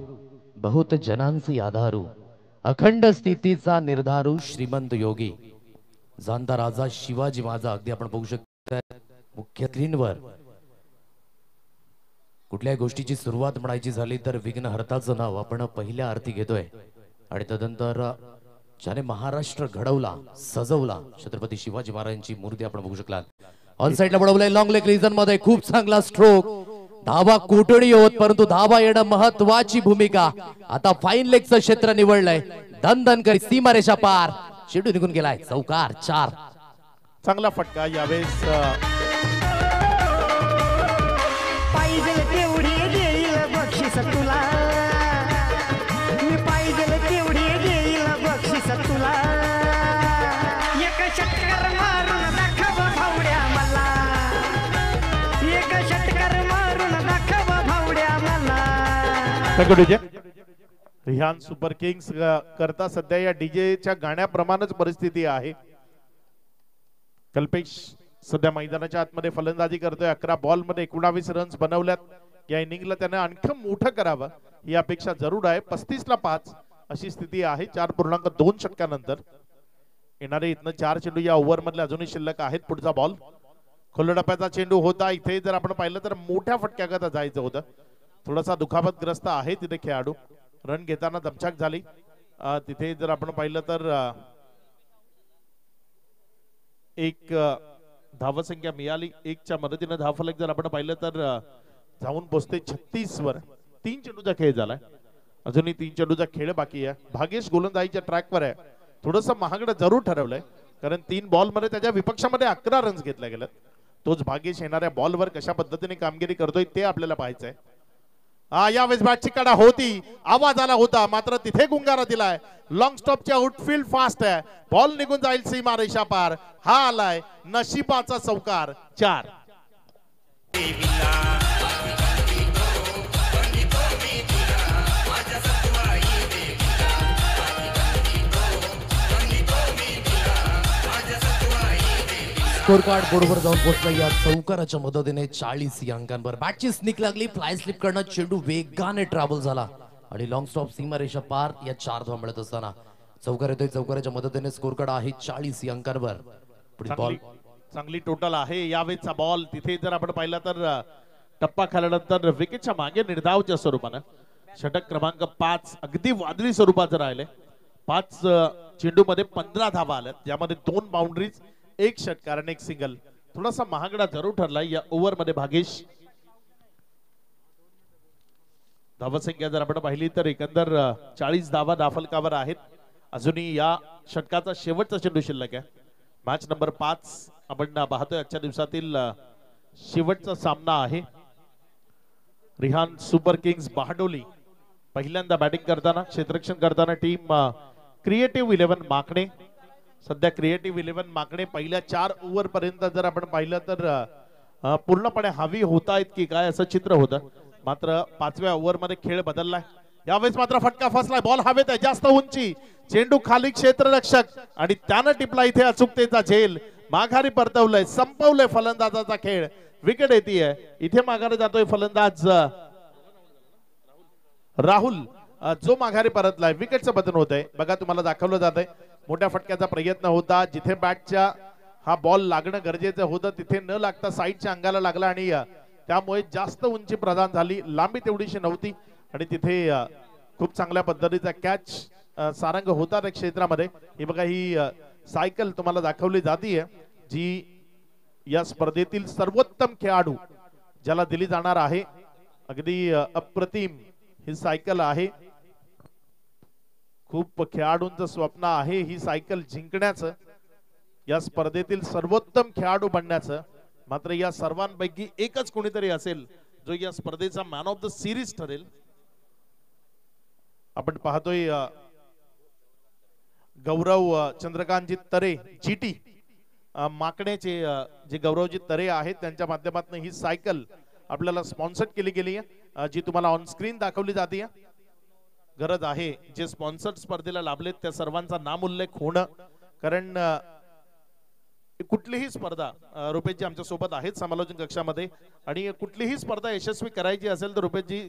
बहुत जनांचे आधारू, अखंड स्थितीचा निर्धारू श्रीमंत योगी, जाणता राजा शिवाजी माझा. अगदी आपण बघू शकता मुख्य स्क्रीनवर कुठल्याही गोष्टीची सुरुवात म्हणायची झाली तर विघ्नहर्ताचं नाव आपण पहिल्या आरती घेतोय. आणि तदनंतर ज्याने महाराष्ट्र घडवला, सजवला, छत्रपती शिवाजी महाराजांची मूर्ती आपण बघू शकला. ऑन साइडला वळवलंय लॉंग लेग रिजन मध्ये. खूप चांगला स्ट्रोक. धावा कोटडी होत, परंतु धावा येणं महत्वाची भूमिका. आता फाईन लेगचं क्षेत्र निवडलंय. धन धन करी सीमारेषा पार. चेंडू निघून गेलाय. चौकार 4. चांगला फटका यावेळेस. पाहिजे तेवढी देईल बक्षीस तुला, मी पाहिजे तेवढी देईल बक्षीस तुला. एक षटकार मारून दाखव भावड्या मला, एक षटकार मारून दाखव भावड्या मला. रिहान सुपर किंग्स करता सध्या या डीजेच्या गाण्याप्रमाणेच परिस्थिती आहे. कल्पेश सध्या मैदानाच्या आतमध्ये फलंदाजी करतोय. 11 बॉल मध्ये 19 रन्स बनवल्यात. या इनिंगला त्याने आणखी मोठं करावं ही अपेक्षा जरूर आहे. 35 ला 5 अशी स्थिती आहे 4.2 षटकानंतर. येणारे इथनं 4 चेंडू या ओव्हर मधले अजूनही शिल्लक आहेत. पुढचा बॉल खोलडप्याचा चेंडू होता. इथे जर आपण पाहिलं तर मोठ्या फटक्याकरता जायचं होतं. थोडासा दुखापतग्रस्त आहे तिथे खेळाडू. रन घेताना दमछाक झाली. तिथे जर आपण पाहिलं तर एक धावसंख्या मिळाली. 1च्या मदतीने धावफलक जर आपण पाहिलं तर जाऊन पोहोचते 36 वर. 3 चेंडूचा खेळ झालाय. अजूनही 3 चेंडूचा खेळ बाकी आहे. भागेश गोलंदाजीच्या ट्रॅकवर आहे. थोडस महागडं जरूर ठरवलंय, कारण 3 बॉल मध्ये त्याच्या विपक्षामध्ये 11 रन्स घेतल्या गेल्यात. तोच भागेश येणाऱ्या बॉलवर कशा पद्धतीने कामगिरी करतोय ते आपल्याला पाहायचंय. यावेळेस बॅटची कडा होती, आवाज आला होता, मात्र तिथे गुंगारा दिलाय. लॉंग स्टॉपचे आउटफील्ड फास्ट आहे. बॉल निघून जाईल सीमारेषा पार. हा आलाय नशिबाचा चौकार 4. स्कोर कार्ड बोर्डवर जाऊन पोहोचला. या चौकाराच्या मदतीने 40 या अंकांवर. बॅटची स्निक लागली. फ्लाय स्लिप करणं चेंडू वेगाने ट्रॅव्हल झाला आणि लॉंग स्टॉप सीमारेषा पार. या 4 धावा मिळत असताना चौकार येतोय. चौकाराच्या मदतीने स्कोर कार्ड आहे 40 या अंकांवर. पुढील बॉल चांगली टोटल आहे. यावेळेचा बॉल तिथे जर आपण पाहिला तर टप्पा खाल्यानंतर विकेटच्या मागे निर्धावच्या स्वरूपानं षटक क्रमांक 5 अगदी वादळी स्वरूपाचं राहिले. 5 चेंडू मध्ये 15 धावा आल्यात, ज्यामध्ये 2 बाउंड्रीज, 1 षटकार आणि 1 सिंगल. थोडासा महागडा जरूर ठरलाय या ओव्हर मध्ये. भागेश धावसंख्या जर आपण पाहिली तर एकंदर 40 धावा धावफलकावर आहेत. अजूनही या षटकाचा शेवटचा चेंडू शिल्लक आहे. मॅच नंबर 5 आपण पाहतोय. आजच्या दिवसातील शेवटचा सामना आहे. रिहान सुपर किंग्स बहाडोली पहिल्यांदा बॅटिंग करताना, क्षेत्ररक्षण करताना टीम क्रिएटिव्ह 11 माकणे. सध्या क्रिएटिव्ह 11 माकणे पहिल्या 4 ओव्हर पर्यंत जर आपण पाहिलं तर पूर्णपणे हवी होता की काय असं चित्र होतं. मात्र 5व्या ओव्हर मध्ये खेळ बदललाय. यावेळेस मात्र फटका फसलाय, बॉल हवेत आहे, जास्त उंची, चेंडू खाली क्षेत्ररक्षक आणि त्यानं टिपला इथे अचूकतेचा झेल. माघारी परतवलंय, संपवलंय फलंदाजाचा खेळ. विकेट येते इथे, माघारी जातोय फलंदाज राहुल जो माघारी परतलाय. विकेटचं बदल होत आहे बघा, तुम्हाला दाखवलं जात आहे. मोठ्या फटक्याचा प्रयत्न होता, जिथे बॅटच्या हा बॉल लागणं गरजेचं होतं तिथे न लागता साईडच्या अंगाला लागला आणि त्यामुळे जास्त उंची प्रदान झाली, लांबी तेवढीशी नव्हती आणि तिथे खूप चांगल्या पद्धतीचा कॅच सारंग होता त्या क्षेत्रामध्ये. ही बघा, ही सायकल तुम्हाला दाखवली जाते जी या स्पर्धेतील सर्वोत्तम खेळाडू ज्याला दिली जाणार आहे. अगदी अप्रतिम ही सायकल आहे. खूप खेळाडूंचं स्वप्न आहे ही सायकल जिंकण्याचं, या स्पर्धेतील सर्वोत्तम खेळाडू बनण्याचं. मात्र या सर्वांपैकी एकच कोणीतरी असेल जो या स्पर्धेचा मॅन ऑफ द सिरीज ठरेल. आपण पाहतोय गौरव चंद्रकांतजी तरे जीटी माकण्याचे जे गौरवजी तरे आहेत त्यांच्या माध्यमातून ही सायकल आपल्याला स्पॉन्सर केली गेली आहे, जी तुम्हाला ऑन स्क्रीन दाखवली जाते. गरज आहे जे स्पॉन्सर स्पर्धेला लाभलेत त्या सर्वांचा नाम उल्लेख होणं, कारण कुठलीही स्पर्धा रुपेशजी आमच्या सोबत आहेत समालोचन कक्षामध्ये, आणि कुठलीही स्पर्धा यशस्वी करायची असेल तर रुपेशजी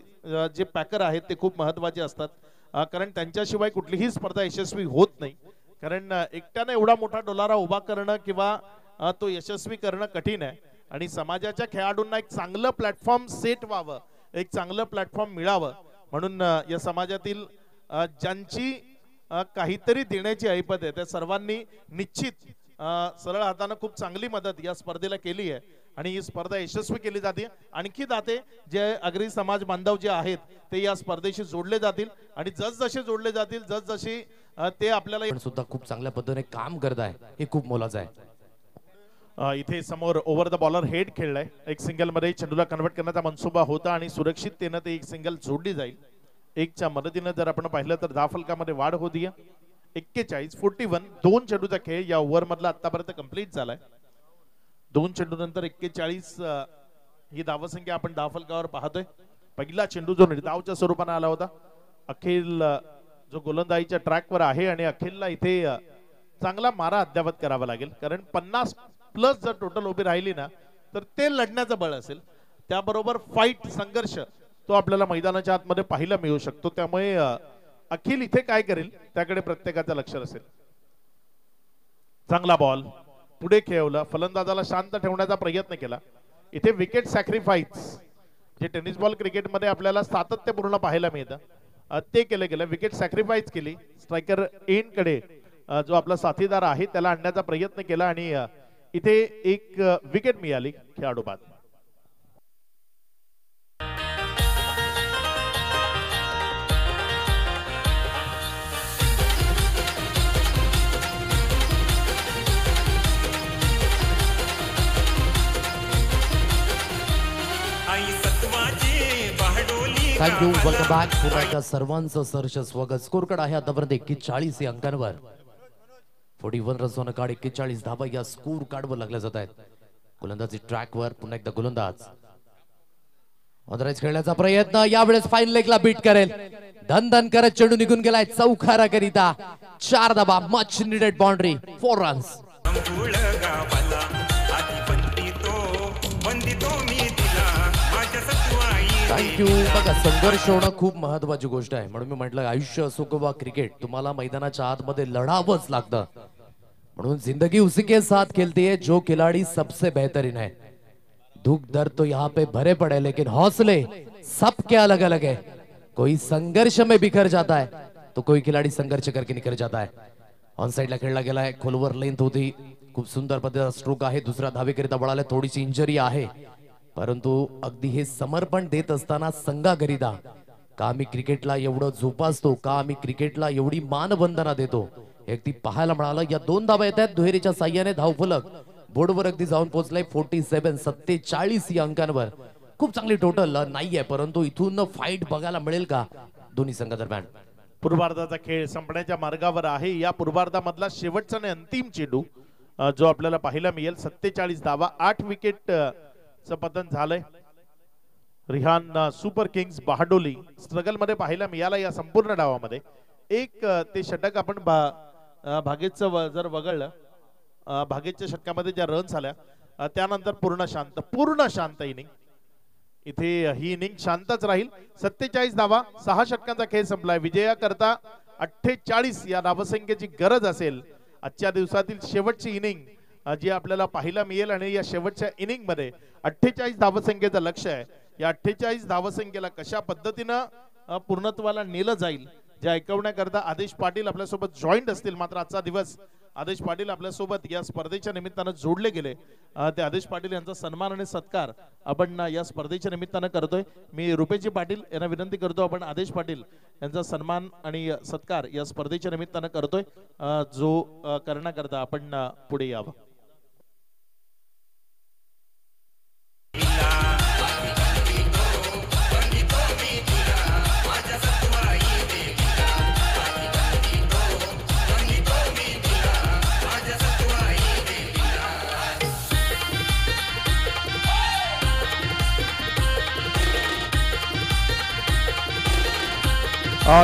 जे पॅकर आहेत ते खूप महत्वाचे असतात, कारण त्यांच्याशिवाय कुठलीही स्पर्धा यशस्वी होत नाही. कारण एकट्याने एवढा मोठा डोलारा उभा करणं किंवा तो यशस्वी करणं कठीण आहे, आणि समाजाच्या खेळाडूंना एक चांगलं प्लॅटफॉर्म सेट व्हावं, एक चांगलं प्लॅटफॉर्म मिळावं म्हणून या समाजातील ज्यांची काहीतरी देण्याची ऐपत आहे त्या सर्वांनी निश्चित सरळ हाताने खूप चांगली मदत या स्पर्धेला केली आहे आणि ही स्पर्धा यशस्वी केली जाते. आणखी दाते जे अग्री समाज बांधव जे आहेत ते या स्पर्धेशी जोडले जातील आणि जसजसे जोडले जातील जसजशी ते आपल्याला सुद्धा खूप चांगल्या पद्धतीने काम करत आहे, हे खूप मोलाचं आहे. इथे समोर ओव्हर द बॉलर हेड खेळलाय, एक सिंगल मध्ये चेंडूला कन्वर्ट करण्याचा मनसुबा होता आणि सुरक्षिततेने ते एक सिंगल जोडली जाईल. एकच्या मदतीने जर आपण पाहिलं तर धावफलकामध्ये वाढ होती. 41 दोन चेंडूचा खेळ या ओव्हर मधला आतापर्यंत कंप्लीट झालाय. दोन चेंडू नंतर 41 ही धावसंख्या आपण धावफलकावर पाहतोय. पहिला चेंडू जो निर्धावच्या स्वरूपाने आला होता, अखिल जो गोलंदाजीच्या ट्रॅकवर आहे आणि अखिलला इथे चांगला मारा अद्यावत करावा लागेल, कारण 50+ जर टोटल उभी राहिली ना तर ते लढण्याचं बळ असेल. त्याबरोबर फाईट संघर्ष तो आपल्याला मैदानाच्या आतमध्ये पाहायला मिळू शकतो. त्यामुळे अखिल इथे काय करेल त्याकडे प्रत्येकाचं लक्ष असेल. चांगला बॉल पुढे खेळवला, फलंदाजाला शांत ठेवण्याचा प्रयत्न केला. इथे विकेट सॅक्रिफाईस जे टेनिस बॉल क्रिकेटमध्ये आपल्याला सातत्यपूर्ण पाहायला मिळतं ते केलं गेलं. विकेट सॅक्रिफाईस केली, स्ट्रायकर एंड कडे जो आपला साथीदार आहे त्याला आणण्याचा प्रयत्न केला आणि इथे एक विकेट मिळाली खेळाडू बाद. Thank you, welcome back. पुन्हा एकदा सर्वांचं सहर्ष स्वागत. स्कोर कार्ड आहे आतापर्यंत 41 या अंकांवर. 41 रन्स ऑन कार्ड, 41 धावा या स्कोर कार्डवर लागल्या जात आहेत. गोलंदाजी ट्रॅकवर पुन्हा एकदा गोलंदाज ऑथराइज खेळण्याचा प्रयत्न, यावेळेस फाईन लेगला बीट करेल. धन धन करत चेंडू निघून गेलाय चौकारा करिता. 4 धावा, much needed boundary, 4 runs. Thank you. बघा, संघर्ष होणं खूप महत्वाची गोष्ट आहे, म्हणून मी म्हटलं आयुष्य असो किंवा क्रिकेट तुम्हाला मैदानाच्या आतमध्ये लढावंच लागतं. म्हणून जिंदगी उसी के साथ खेलती है जो खिलाड़ी सबसे बेहतरीन है. दुख दर्द तो यहाँ पे भरे पड़े लेकिन हौसले सबके अलग अलग है. कोई संघर्ष में बिखर जाता है तो कोई खिलाड़ी संघर्ष करके निखर जाता है. ऑन साइडला खेळला गेलाय, खोलवर लेंथ होती, खूप सुंदर पद्धतीचा स्ट्रोक आहे. दुसऱ्या धावेकरिता वळाला, थोडीशी इंजरी आहे, परंतु अगदी हे समर्पण देत असताना संघाकरिता का आम्ही क्रिकेटला एवढं जोपासतो, का आम्ही क्रिकेटला एवढी मानवंदना देतो, अगदी पाहायला मिळालं. या 2 धावा येत आहेत दुहेरीच्या साह्याने. धावफलक बोर्डवर अगदी जाऊन पोहोचलाय 47 या अंकांवर. खूप चांगली टोटल नाहीये, परंतु इथून फाईट बघायला मिळेल का दोन्ही संघादरम्यान. पूर्वार्धाचा खेळ संपण्याच्या मार्गावर आहे. या पूर्वार्धामधला शेवटचा आणि अंतिम चेंडू जो आपल्याला पाहायला मिळेल. 47 धावा, 8 विकेट पतन झालंय. रिहान सुपर किंग्स बहाडोली स्ट्रगल मध्ये पाहायला मिळाला या संपूर्ण डावामध्ये. एक ते षटक आपण भागेचं जर वगळलं, भागेच्या षटकामध्ये ज्या रन्स आल्या त्यानंतर पूर्ण शांत इनिंग. इथे ही इनिंग शांतच राहील. 47 धावा, 6 षटकांचा खेळ संपलाय. विजयाकरता 48 या धावसंख्येची गरज असेल. आजच्या दिवसातील शेवटची इनिंग जी आपल्याला पाहायला मिळेल आणि या शेवटच्या इनिंग मध्ये 48 धावसंख्येचं लक्ष आहे. या 48 धावसंख्येला कशा पद्धतीनं पूर्णत्वाला नेलं जाईल जे ऐकवण्याकरता आदेश पाटील आपल्यासोबत जॉईंट असतील. मात्र आजचा दिवस आदेश पाटील आपल्यासोबत या स्पर्धेच्या निमित्तानं जोडले गेले. ते आदेश पाटील यांचा सन्मान आणि सत्कार आपण या स्पर्धेच्या निमित्तानं करतोय. मी रुपेजी पाटील यांना विनंती करतो आपण आदेश पाटील यांचा सन्मान आणि सत्कार या स्पर्धेच्या निमित्तानं करतोय, जो करण्याकरता आपण पुढे यावं.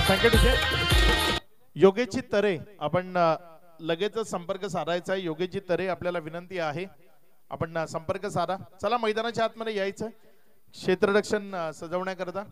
थँक्यू टीचे. योगेशजी तरे आपण लगेच संपर्क साधायचा आहे. योगेशजी तरे आपल्याला विनंती आहे आपण संपर्क साधा. चला मैदानाच्या आतमध्ये यायचं क्षेत्ररक्षण सजवण्याकरता.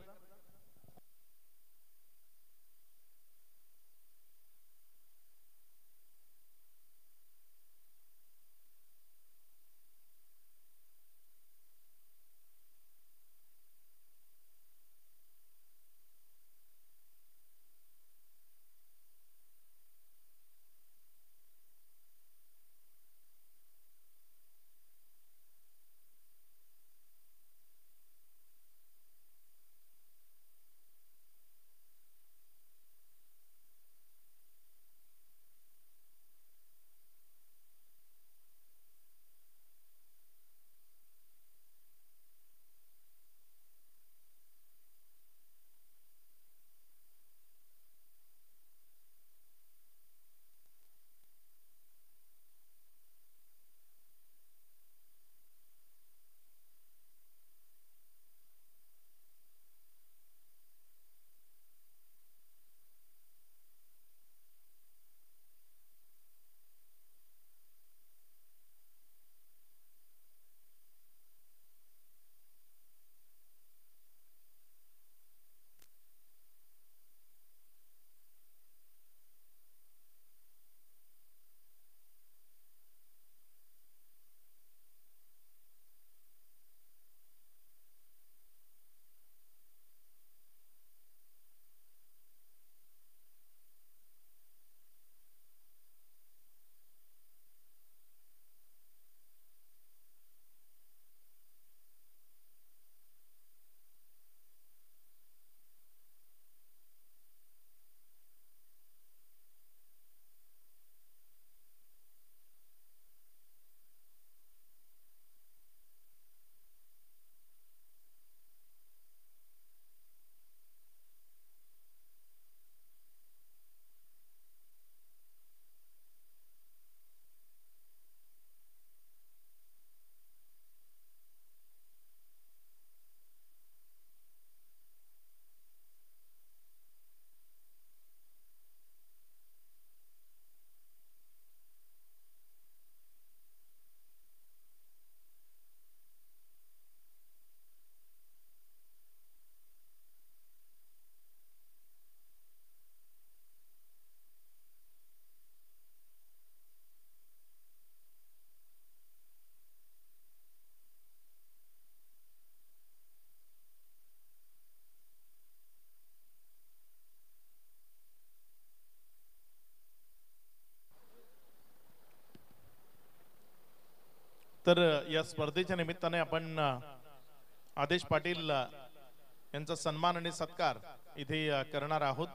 तर या स्पर्धेच्या निमित्ताने आपण आदेश पाटील यांचा सन्मान आणि सत्कार इथे करणार आहोत.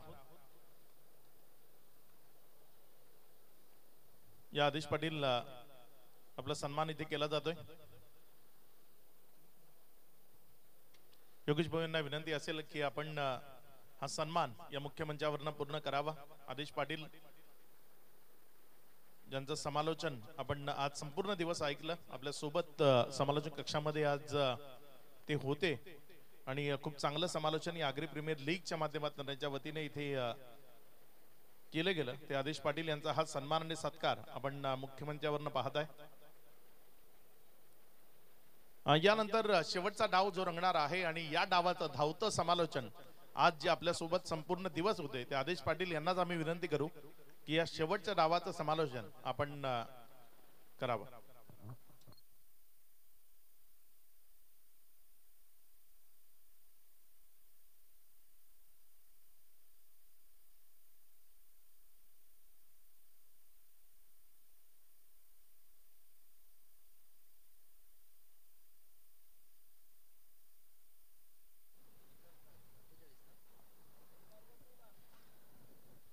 या आदेश पाटील आपला सन्मान इथे केला जातोय. योगेश भाऊ यांना विनंती असेल की आपण हा सन्मान या मुख्य मंचावरनं पूर्ण करावा. आदेश पाटील ज्यांचं समालोचन आपण आज संपूर्ण दिवस ऐकलं, आपल्या सोबत समालोचन कक्षामध्ये आज ते होते. आणि खूप चांगलं समालोचन या आगरी प्रीमियर लीगच्या माध्यमातून त्यांच्या वतीने इथे केलं गेलं. ते आदेश पाटील यांचा हा सन्मान आणि सत्कार आपण मुख्यमंत्र्यावरनं पाहत आहे. यानंतर शेवटचा डाव जो रंगणार आहे आणि या डावाचं धावतं समालोचन आज जे आपल्या सोबत संपूर्ण दिवस होते ते आदेश पाटील यांनाच आम्ही विनंती करू की या शेवटच्या डावाचं समालोचन आपण करावं.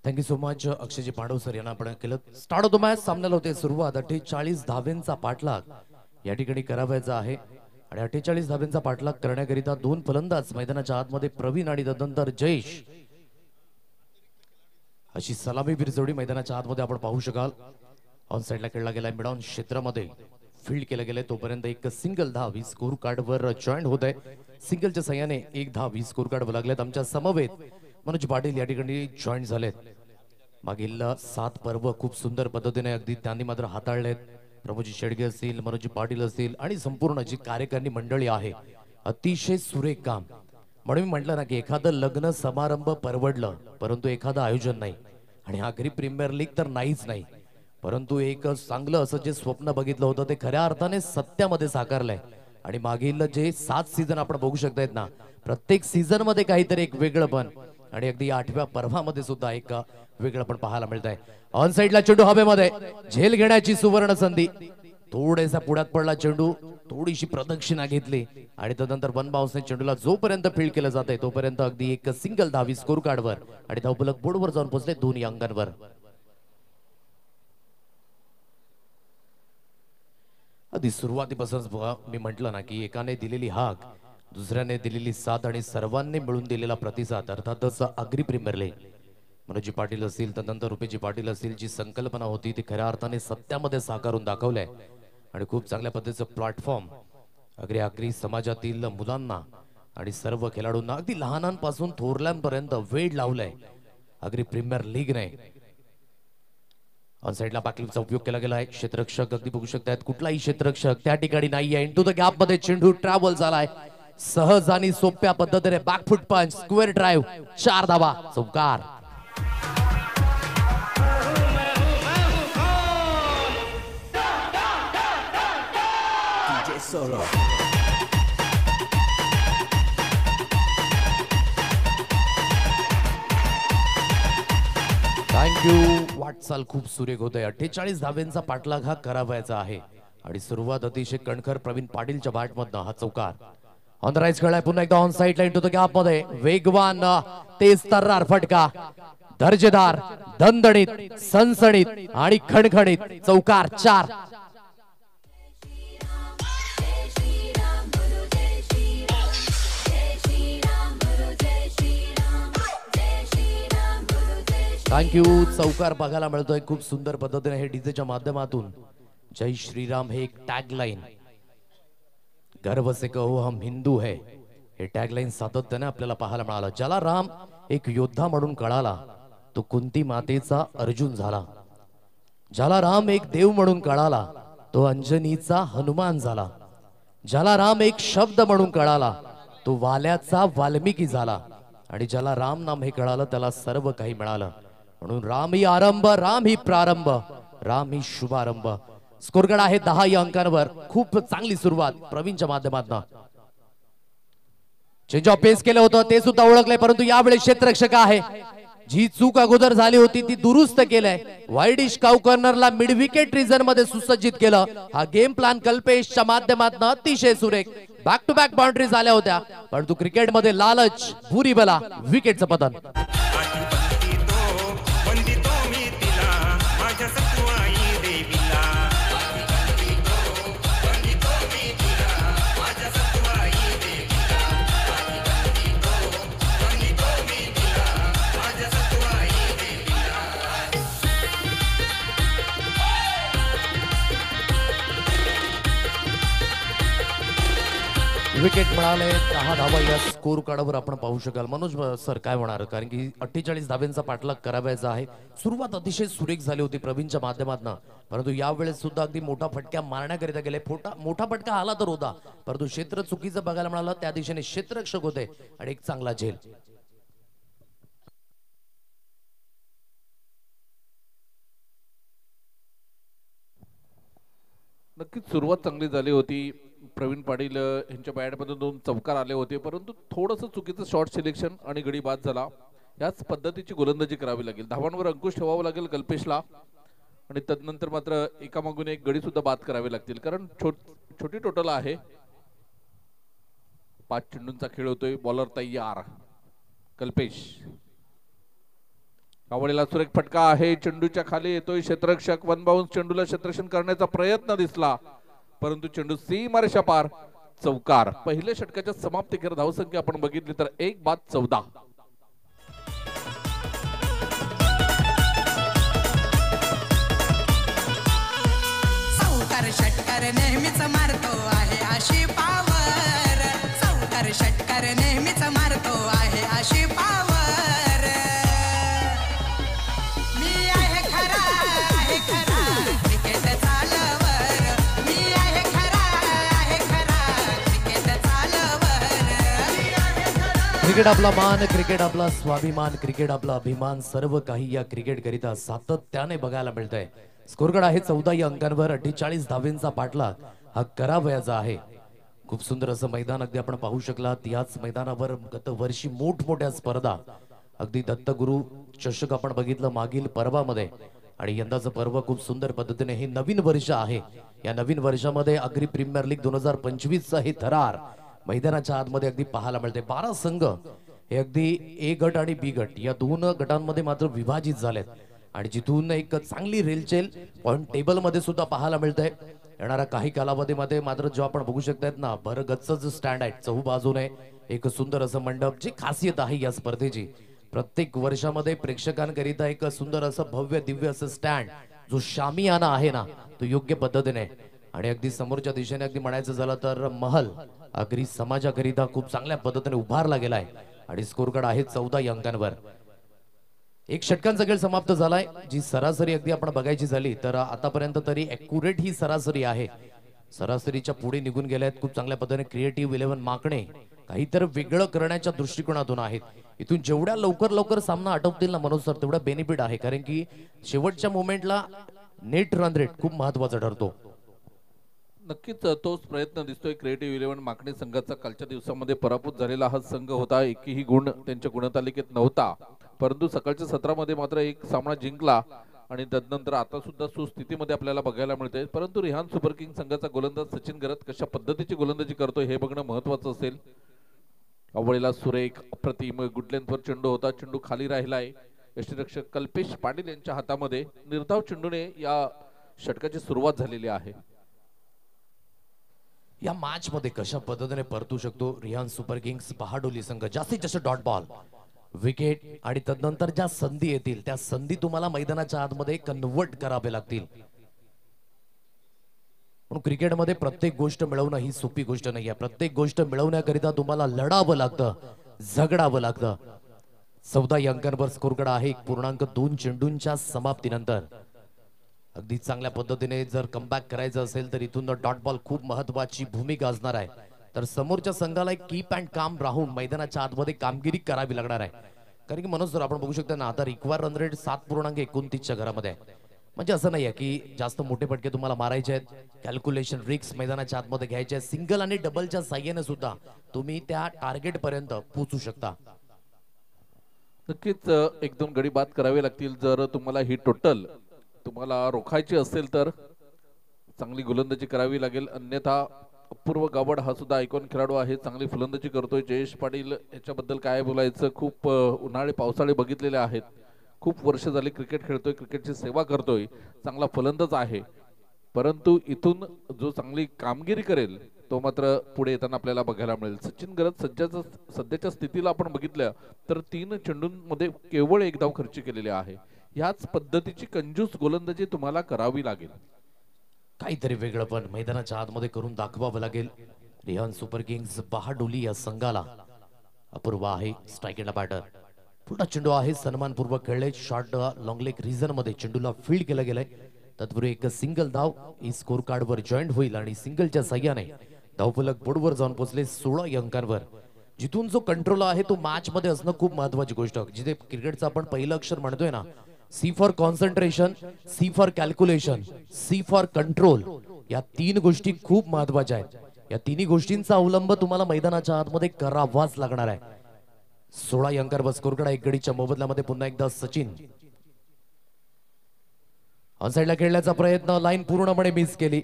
Thank you so much Akshayji Pandav sir यांना आपण केलं. स्टार्ट होतो मॅच. सामन्याला होते सुरुवात. 48 धाब्यांचा पाठलाग या ठिकाणी करावायचा आहे आणि 48 धाब्यांचा पाठलाग करण्याकरिता दोन फलंदाज मैदानाच्या आतमध्ये प्रवीण आणि तदनंतर जयेश अशी सलामीवीर जोडी मैदानाच्या आतमध्ये आपण पाहू शकाल. ऑन साइडला खेळला गेलाय. मिड ऑन क्षेत्रामध्ये फील्ड केलं गेलंय. तोपर्यंत एक सिंगल धाव ही स्कोर कार्डवर जॉईंट होत आहे. सिंगलच्या सहाय्याने एक धाव ही स्कोर कार्डवर लागलेत. आमच्या समवेत मनोज पाटील या ठिकाणी जॉईन झालेत. मागील 7 पर्व खूप सुंदर पद्धतीने अगदी त्यांनी मात्र हाताळलेत. प्रमोदजी शेडगे असतील, मनोज पाटील असतील आणि संपूर्ण जी कार्यकारिणी मंडळी आहे अतिशय सुरेख काम. म्हणून मी म्हटलं ना की एखादं लग्न समारंभ परवडलं परंतु एखादं आयोजन नाही. आणि आगरी प्रीमियर लीग तर नाहीच नाही परंतु एक चांगलं असं जे स्वप्न बघितलं होतं ते खऱ्या अर्थाने सत्यामध्ये साकारलंय. आणि मागील जे 7 सीझन आपण बघू शकतायत ना प्रत्येक सीझन मध्ये काहीतरी एक वेगळं पण आणि अगदी 8व्या पर्वामध्ये सुद्धा एक वेगळं पण पाहायला मिळत आहे. ऑन साइडला चेंडू हवेमध्ये झेल घेण्याची सुवर्ण संधी. थोडेसा पुढ्यात पडला चेंडू. थोडीशी प्रदक्षिणा घेतली आणि त्यानंतर वन बाउन्सने चेंडूला जोपर्यंत फील्ड केलं जाते तोपर्यंत अगदी एक सिंगल धावी स्कोर कार्डवर आणि धावफलक बोर्डवर जाऊन पोहोचले दोन्ही अंगांवर. आधी सुरुवातीपासूनच मी म्हटलं ना की एकाने दिलेली हाक, दुसऱ्याने दिलेली साथ आणि सर्वांनी मिळून दिलेला प्रतिसाद अर्थातच आगरी प्रीमियर लीग. मनोजी पाटील असतील त्यानंतर रुपेजी पाटील असतील जी संकल्पना होती ती खऱ्या अर्थाने सत्यामध्ये साकारून दाखवलंय आणि खूप चांगल्या पद्धतीचं प्लॅटफॉर्म आगरी समाजातील मुलांना आणि सर्व खेळाडूंना अगदी लहानांपासून थोरल्यांपर्यंत वेळ लावलाय आगरी प्रीमियर लीगने. ऑन साइडला बॅकलिपचा उपयोग केला गेला आहे. क्षेत्ररक्षक अगदी बघू शकतात कुठलाही क्षेत्ररक्षक त्या ठिकाणी नाहीये. इनटू द गॅप मध्ये चेंडू ट्रॅव्हल झालाय सहज आणि सोप्या पद्धतीने. बॅकफुट पंच स्क्वेअर ड्राइव्ह 4 धावा चौकार. थँक्यू. वाटचाल खूप सुरेख होत आहे. 48 धाब्यांचा पाठलाग हा करावायचा आहे आणि सुरुवात अतिशय कणखर प्रवीण पाटीलच्या बॅटमधनं. हा चौकार ऑन द राईट खेळलाय पुन्हा एकदा on side line to the gap मध्ये. वेगवान तेज तर्रार फटका दर्जेदार दणदणीत सणसणीत आणि खणखणीत चौकार 4. थँक्यू. चौकार बघायला मिळतोय खूप सुंदर पद्धतीने हे डीजेच्या माध्यमातून. जय श्रीराम हे एक टॅगलाईन, गर्व से कहो हम हिंदू है हे टॅगलाईन सातत्याने आपल्याला पाहायला मिळालं. ज्याला राम एक योद्धा म्हणून कळाला तो कुंती मातेचा अर्जुन झाला. ज्याला राम एक देव म्हणून कळाला तो अंजनीचा हनुमान झाला. ज्याला राम एक शब्द म्हणून कळाला तो वाल्याचा वाल्मिकी झाला. आणि ज्याला राम नाम हे कळालं त्याला सर्व काही मिळालं. म्हणून राम ही आरंभ, राम ही प्रारंभ, राम ही शुभारंभ. स्कोरकार्ड आहे 10 या अंकांवर. खूप चांगली सुरुवात प्रवीणच्या माध्यमातून. चेंज ऑफ पेस केलं होतं ते सुद्धा ओळखलंय परंतु यावेळी क्षेत्ररक्षक आहे जी चूक अगोदर झाली होती ती दुरुस्त केलंय. वाईडिश काउ कॉर्नरला मिड विकेट रिजन मध्ये सुसज्जित केलं. हा गेम प्लॅन कल्पेशच्या माध्यमातून अतिशय सुरेख. बॅक टू बॅक बाउंड्री झाल्या होत्या परंतु क्रिकेटमध्ये लालच भुरी बला विकेटचं पतन. विकेट मिळाले 10 धावा या स्कोर कार्डवर आपण पाहू शकाल. मनोज सर काय होणार, कारण की 48 धाब्यांचा पाठलाग करावायचा आहे. सुरुवात अतिशय सुरेख झाली होती प्रवीणच्या माध्यमातून, परंतु यावेळेस सुद्धा अगदी मोठा फटका मारण्याकरिता गेले. मोठा फटका आला तर होता, परंतु क्षेत्र चुकीचं बघायला मिळालं. त्या दिशेने क्षेत्ररक्षक होते आणि एक चांगला झेल. नक्कीच सुरुवात चांगली झाली होती. प्रवीण पाटील यांच्या बॅटमधून 2 चौकार आले होते, परंतु थोडंसं चुकीचं शॉर्ट सिलेक्शन आणि गडी बाद झाला. याच पद्धतीची गोलंदाजी करावी लागेल. धावांवर अंकुश ठेवावा लागेल कल्पेशला आणि तदनंतर मात्र एकामागून एक गडी सुद्धा बाद करावे लागतील, कारण छोटी टोटल आहे. 5 चेंडूंचा खेळ होतोय. बॉलर तयार कल्पेश. आवडीला सुरेख फटका आहे. चेंडूच्या खाली येतोय क्षेत्ररक्षक. 1 बाउन्स चेंडूला क्षेत्ररक्षण करण्याचा प्रयत्न दिसला, परंतु चेंडू सीमारेषा पार. चौकार. पहिल्या षटकाच्या समाप्तीकर धावसंख्या आपण बघितली तर 1/14. चौकार षटकार नेहमीच मारतो आहे अशी पावर. चौकार षटकार नेहमीच मारतो आहे अशी पावर. मी आहे खरा क्रिकेट चालवर. मी आहे खरा क्रिकेट चालवर. क्रिकेट आपला मान, क्रिकेट आपला स्वाभिमान, क्रिकेट आपला अभिमान, सर्व काही या क्रिकेट करिता सातत्याने बघायला मिळतंय. स्कोरकार्ड आहे 14 या अंकांवर. 48 धावेंचा पाठलाग हा करावयाचा आहे. खूप सुंदर असं मैदान अगदी आपण पाहू शकलात. याच मैदानावर गत वर्षी मोठमोठ्या स्पर्धा, अगदी दत्तगुरु चषक आपण बघितलं मागील पर्वामध्ये, आणि यंदाचं पर्व खूप सुंदर पद्धतीने हे नवीन वर्ष आहे. या नवीन वर्षामध्ये अग्री प्रीमियर लीग 2025चा हे थरार मैदानाच्या आतमध्ये अगदी पाहायला मिळते. 12 संघ हे अगदी ए गट आणि बी गट या 2 गटांमध्ये मात्र विभाजित झालेत, आणि जिथून एक चांगली रेलचेल पॉइंट टेबल मध्ये सुद्धा पाहायला मिळतंय. येणाऱ्या काही कालावधीमध्ये मात्र जो आपण बघू शकतायत ना, भरगच्च स्टँड आहे चहूबाजूने, एक सुंदर असं मंडप. जी खासियत आहे या स्पर्धेची, प्रत्येक वर्षामध्ये प्रेक्षकांकरिता एक सुंदर असं भव्य दिव्य असं स्टँड, जो शामियाना आहे ना, तो योग्य पद्धतीने, आणि अगदी समोरच्या दिशेने अगदी म्हणायचं झालं तर महल अगदी समाजाकरिता खूप चांगल्या पद्धतीने उभारला गेलाय. आणि स्कोरकार्ड आहे 14 या अंकांवर. एक षटकांचा खेळ समाप्त झालाय. जी सरासरी अगदी आपण बघायची झाली तर आतापर्यंत तरी ॲक्युरेट ही सरासरी आहे. सरासरीच्या पुढे निघून गेले आहेत खूप चांगल्या पद्धतीने क्रिएटिव्ह 11 माकणे. काहीतरी वेगळं करण्याच्या दृष्टिकोनातून आहेत. इथून जेवढ्या लवकर सामना आटोपतील ना मनोज सर, तेवढा बेनिफिट आहे, कारण की शेवटच्या मोमेंटला नेट रन रेट खूप महत्वाचा ठरतो. नक्कीच तोच प्रयत्न दिसतोय. क्रिएटिव्ह 11 माकणे संघाचा कालच्या दिवसामध्ये पराभूत झालेला हा संघ होता. एकही गुण त्यांच्या गुणतालिकेत नव्हता, परंतु सकाळच्या सत्रामध्ये मात्र एक सामना जिंकला आणि तदनंतर आता सुद्धा सुस्थितीमध्ये आपल्याला बघायला मिळते. परंतु रिहान सुपर किंग संघाचा गोलंदाज सचिन गरत कशा पद्धतीची गोलंदाजी करतोय हे बघणं महत्वाचं असेल. अवळीला सुरेख अप्रतिम गुडलेंथवर चेंडू होता. चेंडू खाली राहिलाय. यष्टीरक्षक कल्पेश पाटील यांच्या हातामध्ये. निर्धाव चेंडूने या षटकाची सुरुवात झालेली आहे. या मॅच मध्ये कशा पद्धतीने परतू शकतो रिहान सुपर किंग्स पहाडोली संघ. जास्तीत जास्त डॉट बॉल, विकेट, आणि तदनंतर ज्या संधी येतील त्या संधी तुम्हाला मैदानाच्या आतमध्ये कन्वर्ट करावे लागतील. म्हणून क्रिकेटमध्ये प्रत्येक गोष्ट मिळवणं ही सोपी गोष्ट नाही आहे. प्रत्येक गोष्ट मिळवण्याकरिता तुम्हाला लढावं लागतं, झगडावं लागतं. 14 या अंकांवर स्कोरकार्ड आहे 1.2 चेंडूंच्या समाप्तीनंतर. अगदी चांगल्या पद्धतीने जर कमबॅक करायचं असेल तर इथून डॉट बॉल खूप महत्वाची भूमिका असणार आहे. तर समोरच्या संघाला एक कीप अँड काम राहून मैदानाच्या आतमध्ये कामगिरी करावी लागणार आहे. कारण की मनोज सर आपण बघू शकता ना, आता रिक्वायर रन रेट 7.29च्या घरामध्ये आहे. म्हणजे असं नाही आहे की जास्त मोठे फटके तुम्हाला मारायचे आहेत. कॅल्क्युलेशन रिक्स मैदानाच्या आतमध्ये घ्यायचे आहेत. सिंगल आणि डबलच्या साह्याने सुद्धा तुम्ही त्या टार्गेट पर्यंत पोहोचू शकता. नक्कीच 1-2 गडी बाद करावे लागतील जर तुम्हाला ही टोटल तुम्हाला रोखायची असेल तर चांगली गोलंदाजी करावी लागेल. अन्यथा अपूर्व गावड हा सुद्धा आयकॉन खेळाडू आहे, चांगली फलंदाजी करतोय. जयेश पाटील याच्याबद्दल काय बोलायचं, खूप उन्हाळे पावसाळे बघितलेले आहेत. खूप वर्ष झाली क्रिकेट खेळतोय, क्रिकेटची सेवा करतोय, चांगला फलंदाज आहे. परंतु इथून जो चांगली कामगिरी करेल तो मात्र पुढे येताना आपल्याला बघायला मिळेल. सचिन गरज सध्याच्या स्थितीला आपण बघितलं तर 3 चेंडूंमध्ये केवळ 1 धाव खर्च केलेले आहे. याच पद्धतीची कंजूस गोलंदाजी तुम्हाला करावी लागेल. काहीतरी वेगळं पण मैदानाच्या आतमध्ये करून दाखवावं लागेल. रिहान सुपर किंग्स बहाडोली या संघाला अपूर्व आहे स्ट्रायकेला बॅटर. पुन्हा चेंडू आहे सन्मानपूर्वक खेळले. शॉर्ट लॉंग लेग रिझन मध्ये चेंडूला फील्ड केलं गेलंय. तत्पूर्वी एक सिंगल धाव ही स्कोर कार्ड वर जॉईंट होईल आणि सिंगलच्या साह्याने धावफलक बोर्डवर जाऊन पोहोचले 16 अंकांवर. जिथून जो कंट्रोल आहे तो मॅच मध्ये असणं खूप महत्वाची गोष्ट. जिथे क्रिकेटचं आपण पहिलं अक्षर म्हणतोय ना, C for concentration, C for calculation, C for control, या 3 गोष्टी खूप महत्वाच्या आहेत. या तिन्ही गोष्टींचा अवलंब तुम्हाला मैदानाच्या आतमध्ये करावाच लागणार आहे. 16 अंकांवर स्कोर कार्ड. एक गडीच्या मोबदल्यामध्ये पुन्हा एकदा सचिन. ऑन साइडला खेळण्याचा प्रयत्न, लाईन पूर्णपणे मिस केली.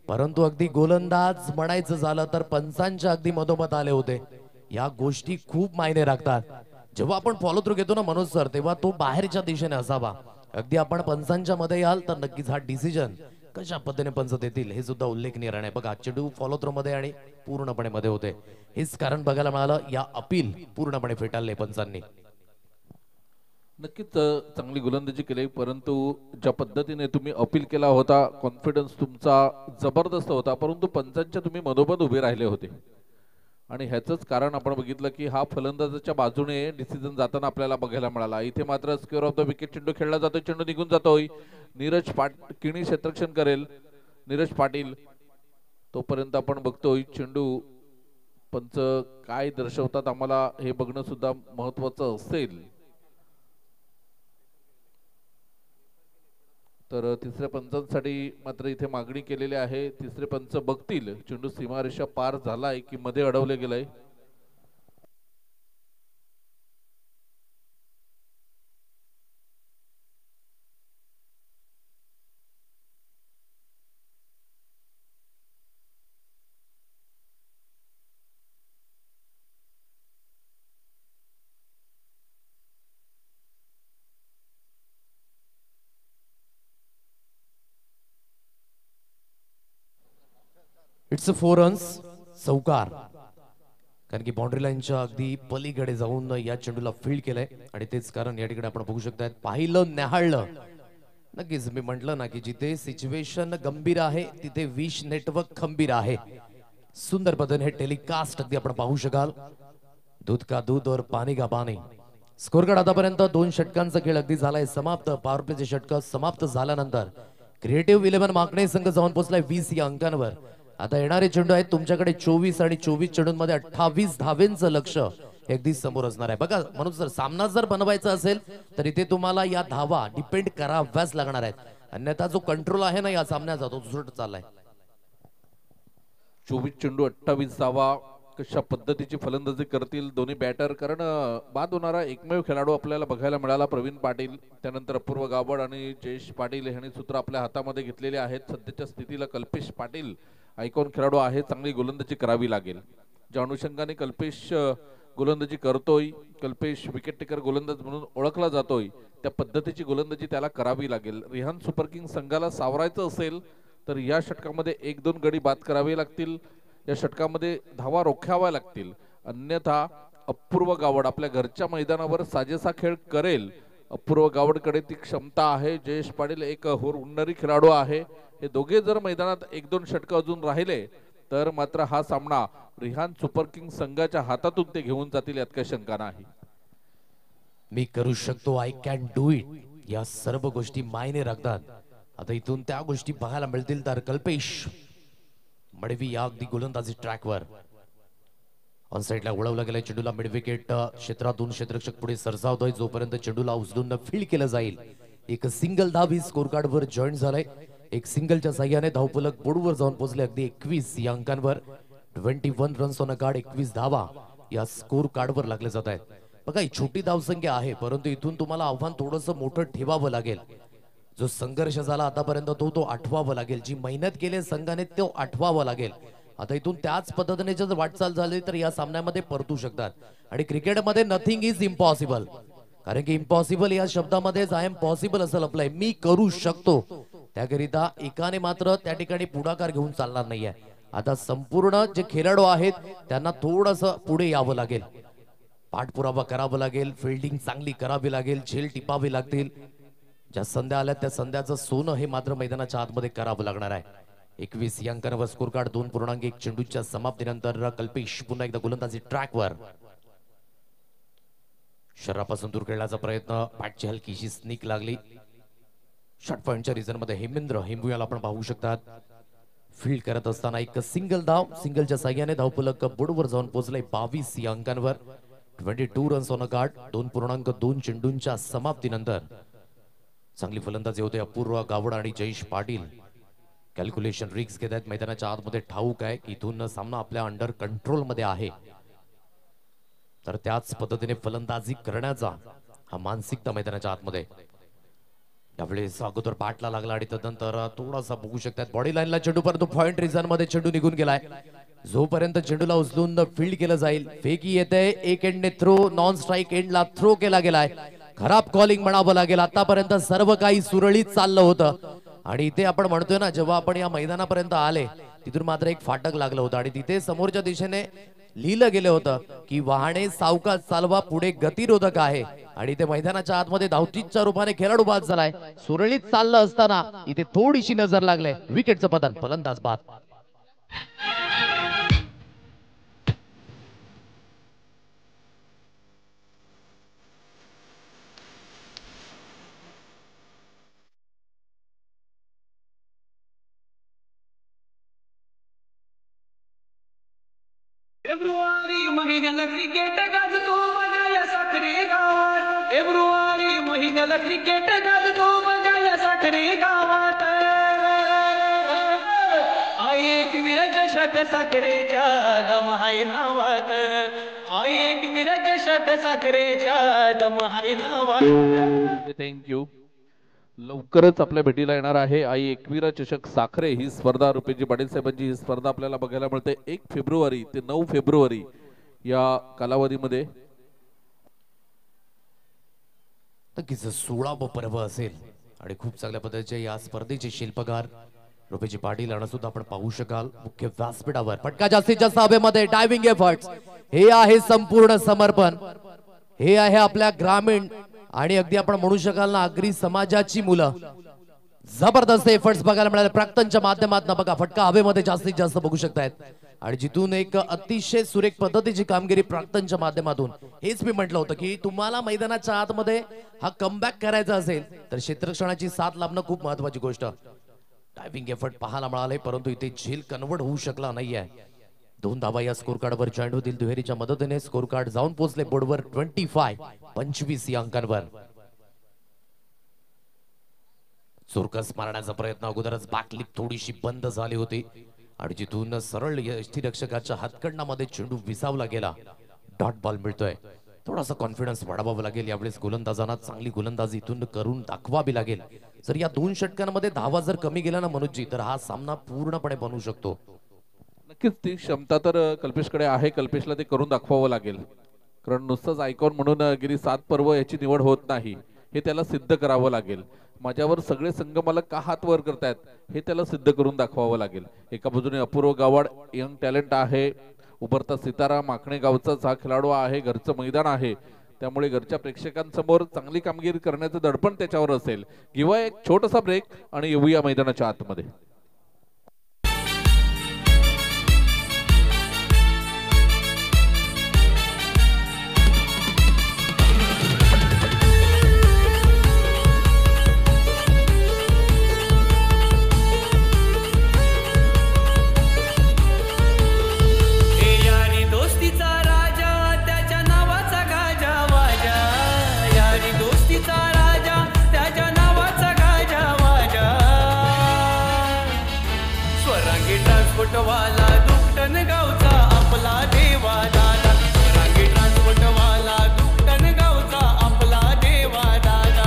परंतु अगदी गोलंदाज म्हणायचं झालं तर पंचांच्या अगदी मधोमध आले होते. या गोष्टी खूप मायने राखतात. जेव्हा आपण फॉलो थ्रू घेतो ना मनोज सर, तेव्हा तो बाहेरच्या दिशेने असावा. अगदी आपण पंचांच्या मध्ये याल तर नक्कीच हा डिसिजन कशा पद्धतीने पंच देतील हे सुद्धा उल्लेखनीय राहणार. बघा चेंडू फॉलो थ्रू मध्ये आणि पूर्णपणे मध्ये होते. हेच कारण बघायला मिळालं. या अपील पूर्णपणे फेटाळले पंचांनी. नक्कीच चांगली गोलंदाजी केली, परंतु ज्या पद्धतीने तुम्ही अपील केला होता, कॉन्फिडन्स तुमचा जबरदस्त होता, परंतु पंचांच्या तुम्ही मधोमध उभे राहिले होते आणि ह्याचंच कारण आपण बघितलं की हा फलंदाजाच्या बाजूने डिसिजन जाताना आपल्याला बघायला मिळाला. इथे मात्र स्क्वेअर ऑफ द विकेट चेंडू खेळला जातोय, चेंडू निघून जातोय. नीरज किणी क्षेत्ररक्षण करेल नीरज पाटील. तोपर्यंत आपण बघतोय चेंडू पंच काय दर्शवतात आम्हाला हे बघणं सुद्धा महत्वाचं असेल. तर तिसऱ्या पंचांसाठी मात्र इथे मागणी केलेली आहे. तिसरे पंच बघतील चेंडू सीमारेषा पार झालाय की मध्ये अडवले गेलाय. इट्स 4 रन्स, चौकार. कारण की बाउंड्री लाईनच्या अगदी पलीकडे जाऊन या चेंडूला फील्ड केलंय आणि तेच कारण या ठिकाणी आपण बघू शकता. पाहिलं न्याहाळलं. नक्कीच मी म्हटलं ना की जिथे सिच्युएशन गंभीर आहे तिथे विश नेटवर्क खंबीर आहे. सुंदर पद्धतीने हे टेलिकास्ट अगदी आपण पाहू शकाल. दूध का दूध और पाणी का पाणी. स्कोर कार्ड आतापर्यंत 2 षटकांचा खेळ अगदी झालाय समाप्त. पॉवर प्लेचे षटक समाप्त झाल्यानंतर क्रिएटिव्ह 11 माकणे संघ जाऊन पोहोचलाय 20 या अंकांवर. आता येणारे चेंडू आहेत तुमच्याकडे 24 आणि 24 चेंडूंमध्ये 28 धावेंचं लक्ष अगदी समोर असणार आहे. बघा म्हणून जर सामना जर बनवायचा असेल तर इथे तुम्हाला या धावा डिपेंड कराव्याच लागणार आहेत. अन्यथा जो कंट्रोल आहे ना या सामन्याचा तो सुट चाललाय. 24 चेंडू 28 धावा. कशा पद्धतीची फलंदाजी करतील दोन्ही बॅटर, कारण बाद होणारा एकमेव खेळाडू आपल्याला बघायला मिळाला प्रवीण पाटील, त्यानंतर अपूर्व गावड आणि जयेश पाटील यांनी सूत्र आपल्या हातामध्ये घेतलेले आहेत. सध्याच्या स्थितीला कल्पेश पाटील आयकॉन खेळाडू आहे. चांगली गोलंदाजी करावी लागेल. ज्या अनुषंगाने कल्पेश गोलंदाजी करतोय, कल्पेश विकेट टेकर गोलंदाज म्हणून ओळखला जातोय, त्या पद्धतीची गोलंदाजी त्याला करावी लागेल. रिहान सुपर किंग संघाला सावरायचं असेल तर या षटकामध्ये 1-2 गडी बाद करावे लागतील. या षटकामध्ये धावा रोखाव्या लागतील. अन्यथा अपूर्व गावड आपल्या घरच्या मैदानावर साजेसा खेळ करेल. अपूर्व गावडकडे ती क्षमता आहे. जयेश पाटील एक हुरहुन्नरी खेळाडू आहे. हे दोघे जर मैदानात 1-2 षटक अजून राहिले तर मात्र हा सामना रिहान सुपर किंग संघाच्या हातातून ते घेऊन जातील यात काही शंका नाही. मी करू शकतो, आय कॅन डू इट, या सर्व गोष्टी मायने राखतात. आता इथून त्या गोष्टी बघायला मिळतील तर कल्पेश मडवी या अगदी गोलंदाजी ट्रॅकवर ऑन साइडला उडवला गेलाय. चेंडूला मिड विकेट क्षेत्रातून क्षेत्ररक्षक पुढे सरसावतोय. जोपर्यंत चेंडूला उचलून फील्ड केलं जाईल एक सिंगल धाव ही स्कोर कार्ड वर जॉईन झालाय. एक सिंगलच्या साह्याने धावफलक बोर्डवर जाऊन पोहोचले अगदी 21 या अंकांवर. 21 रन्स ऑन अ कार्ड, 21 धावा या स्कोर कार्डवर लागले जात आहेत. बघा ही छोटी धावसंख्या आहे, परंतु इथून तुम्हाला आव्हान थोडंसं मोठं ठेवावं लागेल. जो संघर्ष झाला आतापर्यंत तो आठवावा लागेल. जी मेहनत केली संघाने तो आठवावा लागेल. आता इथून त्याच पद्धतीने जर वाटचाल झाली तर या सामन्यामध्ये परतू शकतात. आणि क्रिकेटमध्ये नथिंग इज इम्पॉसिबल, कारण की इम्पॉसिबल या शब्दामध्येच आय एम पॉसिबल असं लपलंय. मी करू शकतो. त्याकरिता एकाने मात्र त्या ठिकाणी पुढाकार घेऊन चालणार नाहीये. आता संपूर्ण जे खेळाडू आहेत त्यांना थोडंसं पुढे यावं लागेल. पाठपुरावा करावा लागेल. फिल्डिंग चांगली करावी लागेल. झेल टिपावी लागतील. ज्या संध्या आल्या त्या संध्याचं सोनं हे मात्र मैदानाच्या आतमध्ये करावं लागणार आहे. 21 या अंकांवर स्कोर कार्ड 2.1 चेंडूच्या समाप्तीनंतर कल्पेश पुन्हा एकदा गोलंदाजी ट्रॅकवर. शरीरापासून दूर खेळण्याचा प्रयत्न, बॅटची हलकीशी स्निक लागली. शॉट पॉइंटच्या रिझन मध्ये हेमेंद्र हेंबुयाला आपण पाहू शकतात. फील्ड करत असताना एक सिंगल धाव, सिंगलच्या साह्याने धावफलक बोर्डवर जाऊन पोहोचले 22 या अंकांवर. 22 रन्स ऑन अ कार्ड 2.2 चेंडूंच्या समाप्तीनंतर. चांगली फलंदाजी होते अपूर्व गावड आणि जयेश पाटील. कॅल्क्युलेशन रिक्स घेत आहेत. मैदानाच्या आतमध्ये ठाऊक आहे की इथून सामना आपल्या अंडर कंट्रोल मध्ये आहे, तर त्याच पद्धतीने फलंदाजी करण्याचा हा मानसिकता मैदानाच्या आतमध्ये. यावेळेस अगोदर बॅटला लागला आणि तदनंतर थोडासा बघू शकतात बॉडी लाईनला चेंडू, परंतु पॉइंट रिझन मध्ये चेंडू निघून गेलाय. जोपर्यंत चेंडूला उचलून फील्ड केलं जाईल, फेकी येते, एक एंडने थ्रो, नॉन स्ट्राईक एंडला थ्रो केला गेलाय. खराब कॉलिंग म्हणावं लागेल. आतापर्यंत सर्व काही सुरळीत चाललं होतं आणि इथे आपण म्हणतोय ना, जेव्हा आपण या मैदानापर्यंत आले तिथून मात्र एक फाटक लागलं होतं आणि तिथे समोरच्या दिशेने लिहिलं गेलं होतं की वाहने सावकाश चालवा, पुढे गतिरोधक आहे. आणि ते मैदानाच्या आतमध्ये धावतीच्या रूपाने खेळाडू बाद झालाय. सुरळीत चाललं असताना इथे थोडीशी नजर लागले. विकेटचं पतन, फलंदाज बाद. फेब्रुवारी महिन्याला क्रिकेट गाजतो बघायला साखरे गावात. फेब्रुवारी महिन्याला क्रिकेट गाजतो बघायला साखरे गावात. एक विरजशात साखरेच्या दम आहे नावात. एक विरजशात साखरेच्या दम आहे नावात. थँक्यू. लवकरच आपल्या भेटीला येणार आहे आई एकविरा चषक साखरे ही स्पर्धा. रुपेजी पाटील साहेबांची ही स्पर्धा आपल्याला बघायला मिळते 1 फेब्रुवारी ते 9 फेब्रुवारी या कालावधीमध्ये. नक्कीच 16वा पर्व असेल आणि खूप चांगल्या पद्धतीचे या स्पर्धेचे शिल्पकार रुपेजी पाटील यांना सुद्धा आपण पाहू शकाल मुख्य व्यासपीठावर. फटका जास्तीत जास्त हवेमध्ये, डायव्हिंग एफर्ट्स, हे आहे संपूर्ण समर्पण. हे आहे आपल्या ग्रामीण आणि अगदी आपण म्हणू शकाल ना आगरी समाजाची मुलं. जबरदस्त एफर्ट्स बघायला मिळाले प्राक्तनच्या माध्यमातून. बघा फटका हवेमध्ये जास्तीत जास्त बघू शकतायत आणि जिथून एक अतिशय सुरेख पद्धतीची कामगिरी प्राक्तनच्या माध्यमातून. हेच मी म्हटलं होतं की तुम्हाला मैदानाच्या आतमध्ये हा कमबॅक करायचा असेल तर क्षेत्ररक्षणाची साथ लाभणं खूप महत्वाची गोष्ट. डायव्हिंग एफर्ट पाहायला मिळाले परंतु इथे झेल कन्वर्ट होऊ शकला नाहीये. 2 धावा या स्कोर कार्डवर जॉईंट होतील. दुहेरीच्या मदतीने स्कोर कार्ड जाऊन पोहोचले बोर्डवर 25 या अंकांवर. चोरकस मारण्याचा प्रयत्न, अगोदरच बॅकलिप थोडीशी बंद झाली होती आणि जिथून सरळ यष्टीरक्षकाच्या हातकंडामध्ये चेंडू विसावला गेला. डॉट बॉल मिळतोय. थोडासा कॉन्फिडन्स वाढवावा लागेल यावेळेस गोलंदाजांना. चांगली गोलंदाजी इथून करून दाखवावी लागेल. जर या 2 षटकांमध्ये धावा जर कमी गेला ना मनोजी, तर हा सामना पूर्णपणे बनवू शकतो. नक्कीच ती क्षमता तर कल्पेशकडे आहे. कल्पेशला ते करून दाखवावं लागेल, कारण नुसतंच आयकॉन म्हणून गिरी 7 पर्व याची निवड होत नाही. हे त्याला सिद्ध करावं लागेल. माझ्यावर सगळे संघमालक का हात वर करतायत हे त्याला सिद्ध करून दाखवावं लागेल. एका बाजूने अपूर्व गावड यंग टॅलेंट आहे. उभरता सितारा माखणे गावचाच हा खेळाडू आहे. घरचं मैदान आहे त्यामुळे घरच्या प्रेक्षकांसमोर चांगली कामगिरी करण्याचं दडपण त्याच्यावर असेल. किंवा एक छोटासा ब्रेक आणि येऊया मैदानाच्या आतमध्ये. ट्रान्सपोर्टवाला दुपटन गावचा आपला देवा दादा. रांगी ट्रान्सपोर्टवाला दुपटन गावचा आपला देवा दादा.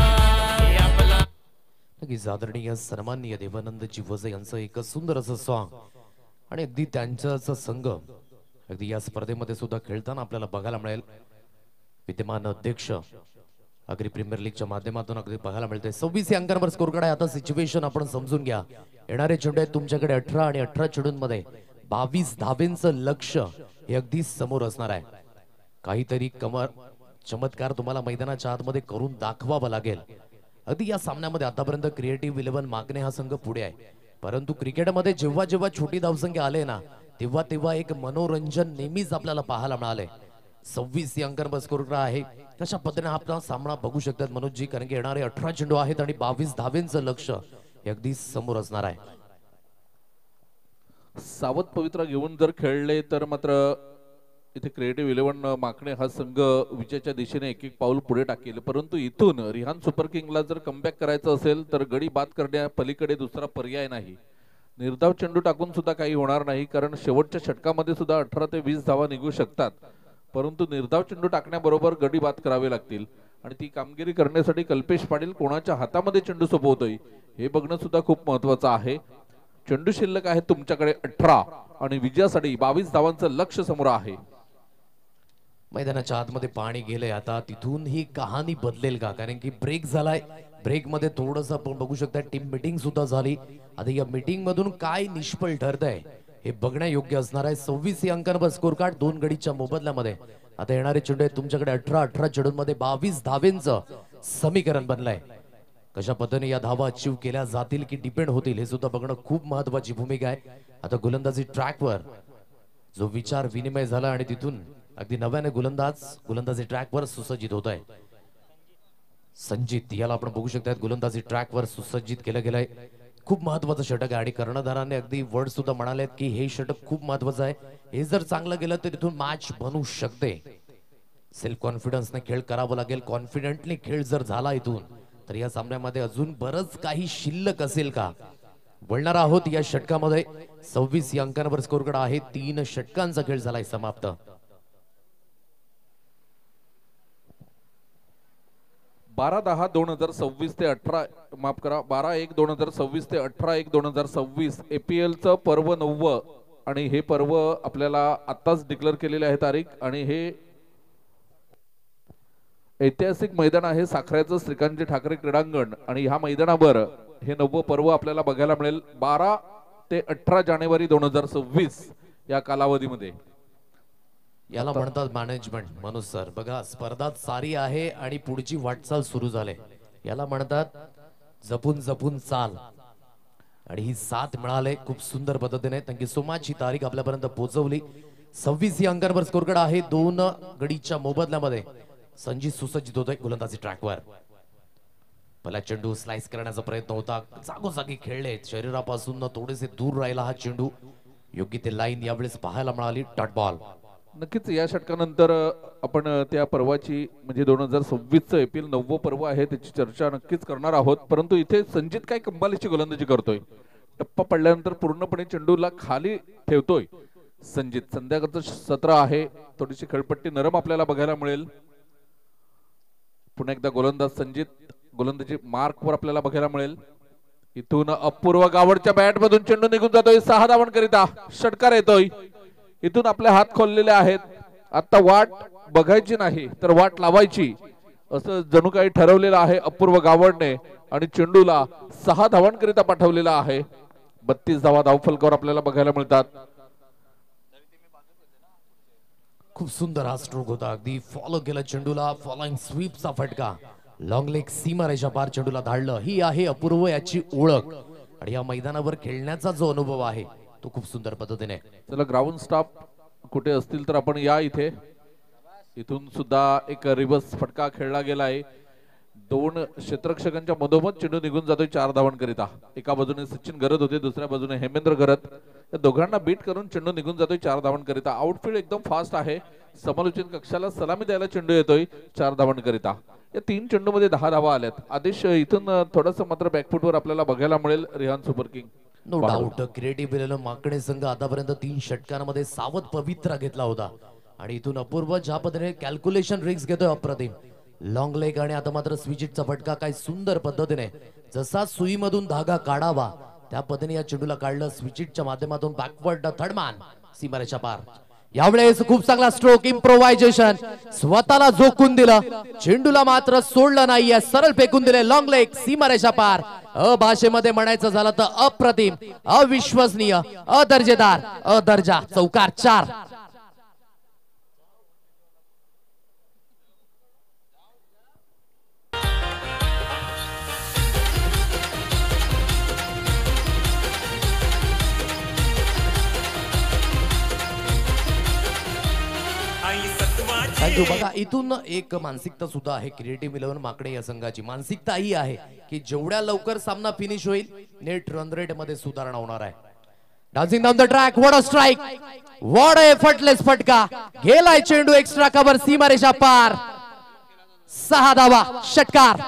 आपला आदरणीय सन्माननीय देवानंदजी वजे यांचं एक सुंदर असं सॉन्ग आणि अगदी त्यांचा संघ अगदी या स्पर्धेमध्ये सुद्धा खेळताना आपल्याला बघायला मिळेल. विद्यमान अध्यक्ष अग्री प्रीमियर लीगच्या माध्यमातून अगदी बघायला मिळते. 26 अंकांवर स्कोर कार्ड आहे. आता सिच्युएशन आपण समजून घ्या. येणारे चेंडू आहेत तुमच्याकडे 18 आणि 18 चेंडूंमध्ये 22 धावेंचं लक्ष हे अगदी समोर असणार आहे. काहीतरी चमत्कार तुम्हाला मैदानाच्या आतमध्ये करून दाखवावा लागेल. अगदी या सामन्यामध्ये आतापर्यंत क्रिएटिव्ह 11 मागणे हा संघ पुढे आहे. परंतु क्रिकेटमध्ये जेव्हा जेव्हा छोटी धावसंख्या आले ना तेव्हा तेव्हा एक मनोरंजन नेहमीच आपल्याला पाहायला मिळाले. 26 या अंकांवर स्कोर आहे. कशा पद्धतीने आपला सामना बघू शकतात मनोजजी, कारण की येणारे 18 चेंडू आहेत आणि 22 धावेंचं लक्ष हे अगदी समोर असणार आहे. सावध पवित्रा घेऊन जर खेळले तर मात्र इथे क्रिएटिव्ह 11 माकणे हा संघ विजयाच्या दिशेने एक एक पाऊल पुढे टाकेल. परंतु इथून रिहान सुपर किंगला जर कमबॅक करायचं असेल तर गडी बाद करण्या पलीकडे दुसरा पर्याय नाही. निर्धाव चेंडू टाकून सुद्धा काही होणार नाही, कारण शेवटच्या षटकामध्ये सुद्धा 18 ते 20 धावा निघू शकतात. परंतु निर्धाव चेंडू टाकण्याबरोबर गडी बाद करावे लागतील आणि ती कामगिरी करण्यासाठी कल्पेश पाटील कोणाच्या हातामध्ये चेंडू सोपवतोय हे बघणं सुद्धा खूप महत्वाचं आहे. चेंडू शिल्लक आहे तुमच्याकडे 18 आणि विजयासाठी 22 धावांचं लक्ष समोर आहे. मैदानाच्या आतमध्ये पाणी गेलंय, आता तिथून ही कहाणी बदलेल का? कारण की ब्रेक झालाय, ब्रेक मध्ये थोडंसं आपण बघू शकता टीम मीटिंग सुद्धा झाली. आता या मीटिंग मधून काय निष्फळ ठरतंय हे बघण्या योग्य असणार आहे. 26 या अंकांवर स्कोर कार्ड 2 गडीच्या मोबदल्यामध्ये. आता येणारे चेंडू आहेत तुमच्याकडे 18 चेंडूंमध्ये 22 धावेंचं समीकरण बनलंय. कशा पद्धतीने या धावा अचीव केल्या जातील की डिपेंड होतील हे सुद्धा बघणं खूप महत्वाची भूमिका आहे. आता गोलंदाजी ट्रॅकवर जो विचार विनिमय झाला आणि तिथून अगदी नव्याने गोलंदाजी ट्रॅकवर सुसज्जित होत आहे. संजित याला आपण बघू शकता गोलंदाजी ट्रॅकवर सुसज्जित केलं गेलंय. खूप महत्वाचं षटक आहे आणि कर्णधाराने अगदी वर्ड सुद्धा म्हणाले की हे षटक खूप महत्वाचं आहे. हे जर चांगलं गेलं तर तिथून मॅच बनू शकते. सेल्फ कॉन्फिडन्सने खेळ करावा लागेल. कॉन्फिडेंटली खेळ जर झाला इथून तर या सामन्यामध्ये अजून बरंच काही शिल्लक असेल का? वळणार आहोत या षटकामध्ये. 26 या अंकांवर स्कोर कार्ड आहे. 3 षटकांचा खेळ झालाय समाप्त. 12-10-2026 ते 18 माफ करा 12-1-2026 ते 18-1-2026 APL चं पर्व 9 आणि हे पर्व आपल्याला आताच डिक्लेअर केलेले आहे तारीख. आणि हे ऐतिहासिक मैदान आहे साखऱ्याचं श्रीकांतजी ठाकरे क्रीडांगण आणि ह्या मैदानावर हे 9वं पर्व आपल्याला बघायला मिळेल 12 ते 18 जानेवारी 2026 या कालावधीमध्ये. याला म्हणतात मॅनेजमेंट. मनोज सर बघा, स्पर्धा सारी आहे आणि पुढची वाटचाल सुरू झाली. याला म्हणतात जपून जपून चाल आणि ही साथ मिळाले खूप सुंदर पद्धतीने. Thank you so much. ही तारीख आपल्यापर्यंत पोहोचवली. 26 या अंकांवर स्कोर कार्ड आहे. 2 गडीच्या मोबदल्यामध्ये संजीत सुसज्जित होतोय गोलंदाजी ट्रॅकवर. पहिला चेंडू स्लाइस करण्याचा प्रयत्न होता, जागोजागी खेळले, शरीरापासून थोडेसे दूर राहिला हा चेंडू. योग्य ते लाईन यावेळेस पाहायला मिळाली. Dot ball. नक्कीच या षटकानंतर आपण त्या पर्वाची म्हणजे 2026चं APL 9वं पर्व आहे त्याची चर्चा नक्कीच करणार आहोत. परंतु इथे संजित काय कमालीची गोलंदाजी करतोय. टप्पा पडल्यानंतर पूर्णपणे चेंडूला खाली ठेवतोय संजित. संध्याकाळचं सत्र आहे, थोडीशी खेळपट्टी नरम आपल्याला बघायला मिळेल. पुन्हा एकदा गोलंदाज संजित गोलंदाजी मार्कवर आपल्याला बघायला मिळेल. इथून अपूर्व गावडच्या बॅट मधून चेंडू निघून जातोय 6 धावांकरिता. षटकार येतोय. इथून आपले हात खोललेले आहेत. आता वाट बघायची नाही तर वाट लावायची असं जणू काही ठरवलेलं आहे अपूर्व गावडने आणि चेंडूला 6 धावांकरिता पाठवलेला आहे. 32 धावा धावफलकावर आपल्याला बघायला मिळतात. खूप सुंदर हा स्ट्रोक होता. अगदी फॉलो केला चेंडूला. फॉलोइंग स्वीपचा फटका. लॉंग लेग सीमा रेषा पार चेंडूला धाडलं. ही आहे अपूर्व याची ओळख आणि या मैदानावर खेळण्याचा जो अनुभव आहे तो खूप सुंदर पद्धतीने. चला ग्राउंड स्टाफ कुठे असतील तर आपण या इथे. इथून सुद्धा एक रिव्हर्स फटका खेळला गेलाय. 2 क्षेत्ररक्षकांच्या मधोमध चेंडू निघून जातोय 4 धावांकरिता. एका बाजूने सचिन गरत होते, दुसऱ्या बाजूने हेमेंद्र गरत. या दोघांना बीट करून चेंडू निघून जातोय 4 धावांकरिता. आउटफील्ड एकदम फास्ट आहे. समालोचन कक्षाला सलामी द्यायला चेंडू येतोय 4 धावांकरिता. या 3 चेंडू मध्ये 10 धावा आल्यात. आदेश इथून थोडंसं मात्र बॅकफुटवर आपल्याला बघायला मिळेल Rihan super king. No doubt creative माकडे संघ आतापर्यंत 3 षटकांमध्ये सावध पवित्रा घेतला होता आणि इथून अपूर्व ज्या पद्धतीने कॅल्क्युलेशन रिस्क घेतोय अप्रतिम. लॉंग लेग आणि आता मात्र स्विचिटचा फटका काय सुंदर पद्धतीने जसा सुईमधून धागा काढावा त्या पद्धतीने या चेंडूला काढलं. स्विचिटच्या माध्यमातून बॅकवर्ड थर्डमॅन सीमारेषा पार. यावेळेस खूप चांगला स्ट्रोक. इम्प्रोव्हायझेशन स्वतःला झोकून दिलं. चेंडूला मात्र सोडलं नाहीये, सरळ फेकून दिले. लॉंग लेग सीमारेषा पार. भाषेमध्ये म्हणायचं झालं तर अप्रतिम, अविश्वसनीय, अदर्जेदार, अदर्जा. चौकार 4. थँक्यू. बघा इथून एक मानसिकता सुद्धा आहे क्रिएटिव्ह 11 माकडे या संघाची. मानसिकता ही आहे की जेवढ्या लवकर सामना फिनिश होईल नेट रन रेट मध्ये सुधारणा होणार आहे. Dancing down the track. What a strike, what a effortless फटका. गेलाय चेंडू एक्स्ट्रा कव्हर, सीमारेषा पार. 6 धावा, षटकार.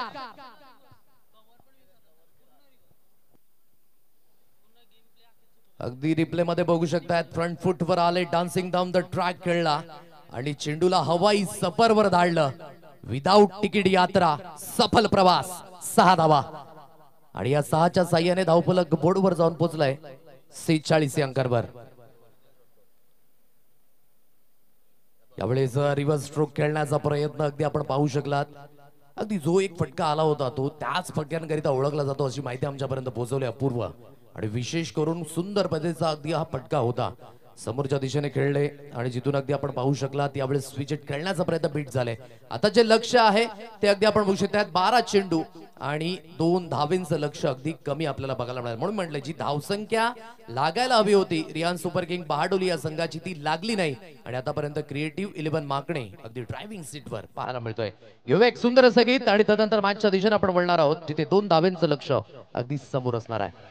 अगदी रिप्ले मध्ये बघू शकतायत फ्रंट फुट वर आले, डान्सिंग डाऊन द ट्रॅक खेळला आणि चेंडूला हवाई सफरवर धाडलं. विदाउट तिकीट यात्रा, सफल प्रवास. 6 धावा आणि या 6च्या साह्याने धावफलक बोर्डवर जाऊन पोहोचलाय 46 अंकांवर. यावेळेस रिव्हर्स स्ट्रोक खेळण्याचा प्रयत्न अगदी आपण पाहू शकलात. अगदी जो एक फटका आला होता तो त्याच फटक्यांकरिता ओळखला जातो अशी माहिती आमच्यापर्यंत पोहोचवली अपूर्व. आणि विशेष करून सुंदर पद्धतीचा अगदी हा फटका होता. समोरच्या दिशेने खेळले आणि जिथून अगदी आपण पाहू शकला त्यावेळेस स्विचेट खेळण्याचा प्रयत्न बीट झाले. आता जे लक्ष आहे ते अगदी आपण बघू शकतात 12 चेंडू आणि 2 धावेंचं लक्ष अगदी कमी आपल्याला बघायला मिळालं. म्हणून म्हटलं जी धावसंख्या लागायला हवी होती रियान सुपर किंग बहाडोली या संघाची ती लागली नाही. आणि आतापर्यंत क्रिएटिव्ह 11 माकणे अगदी ड्रायव्हिंग सीटवर पाहायला मिळतोय. घेऊया एक सुंदर असं गीत आणि त्यानंतर मॅचच्या दिशेने आपण वळणार आहोत जिथे 2 धावेंचं लक्ष अगदी समोर असणार आहे.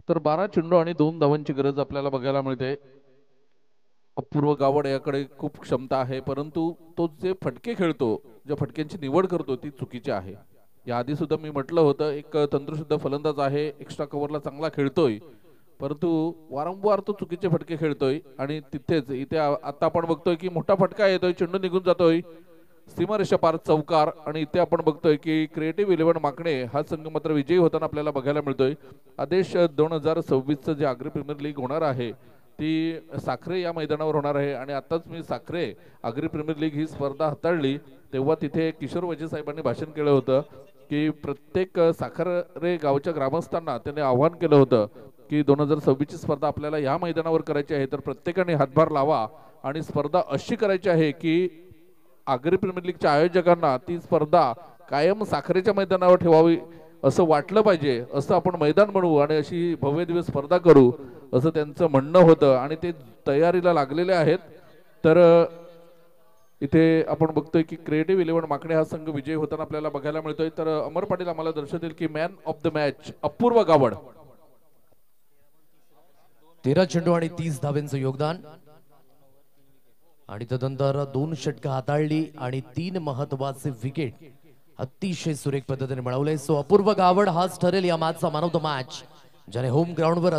तर 12 चेंडू आणि 2 धावांची गरज आपल्याला बघायला मिळते. अपूर्व गावड याकडे खूप क्षमता आहे, परंतु तो जे फटके खेळतो, ज्या फटक्यांची निवड करतो ती चुकीची आहे. याआधी सुद्धा मी म्हटलं होतं एक तंत्रशुद्ध फलंदाज आहे, एक्स्ट्रा कव्हरला चांगला खेळतोय, परंतु वारंवार तो चुकीचे फटके खेळतोय. आणि तिथेच इथे आता आपण बघतोय की मोठा फटका येतोय, चेंडू निघून जातोय, सीमारेषा पार, चौकार. आणि इथे आपण बघतोय की क्रिएटिव्ह 11 माकणे हा संघ मात्र विजयी होताना आपल्याला बघायला मिळतोय. आदेश 2026 जे आग्री प्रीमियर लीग होणार आहे ती साखरे या मैदानावर होणार आहे. आणि आताच मी साखरे आग्री प्रीमियर लीग ही स्पर्धा हाताळली तेव्हा तिथे किशोर वजे साहेबांनी भाषण केलं होतं की प्रत्येक साखरे गावच्या ग्रामस्थांना त्यांनी आवाहन केलं होतं की 2026 ची स्पर्धा आपल्याला या मैदानावर करायची आहे, तर प्रत्येकाने हातभार लावा आणि स्पर्धा अशी करायची आहे की आग्री प्रीमियर लीगच्या आयोजकांना ती स्पर्धा कायम साखरेच्या मैदानावर ठेवावी असं वाटलं पाहिजे, असं आपण मैदान बनवू आणि अशी भव्य दिवस स्पर्धा करू असं त्यांचं म्हणणं होतं. आणि ते तयारीला लागलेले आहेत. तर इथे आपण बघतोय की क्रिएटिव्ह 11 माकणे हा संघ विजयी होताना आपल्याला बघायला मिळतोय. तर अमर पाटील आम्हाला दर्शवतील की मॅन ऑफ द मॅच अपूर्व गावड. 13 चेंडू आणि 30 धावेंचं योगदान आणि त्यानंतर 2 षटकं हाताळली आणि 3 महत्वाचे विकेट अतिशय सुरेख पद्धतीने मिळवले. सो अपूर्व गावड हाच ठरेल या मॅचचा मॅन ऑफ द मॅच, ज्याने होम ग्राउंडवर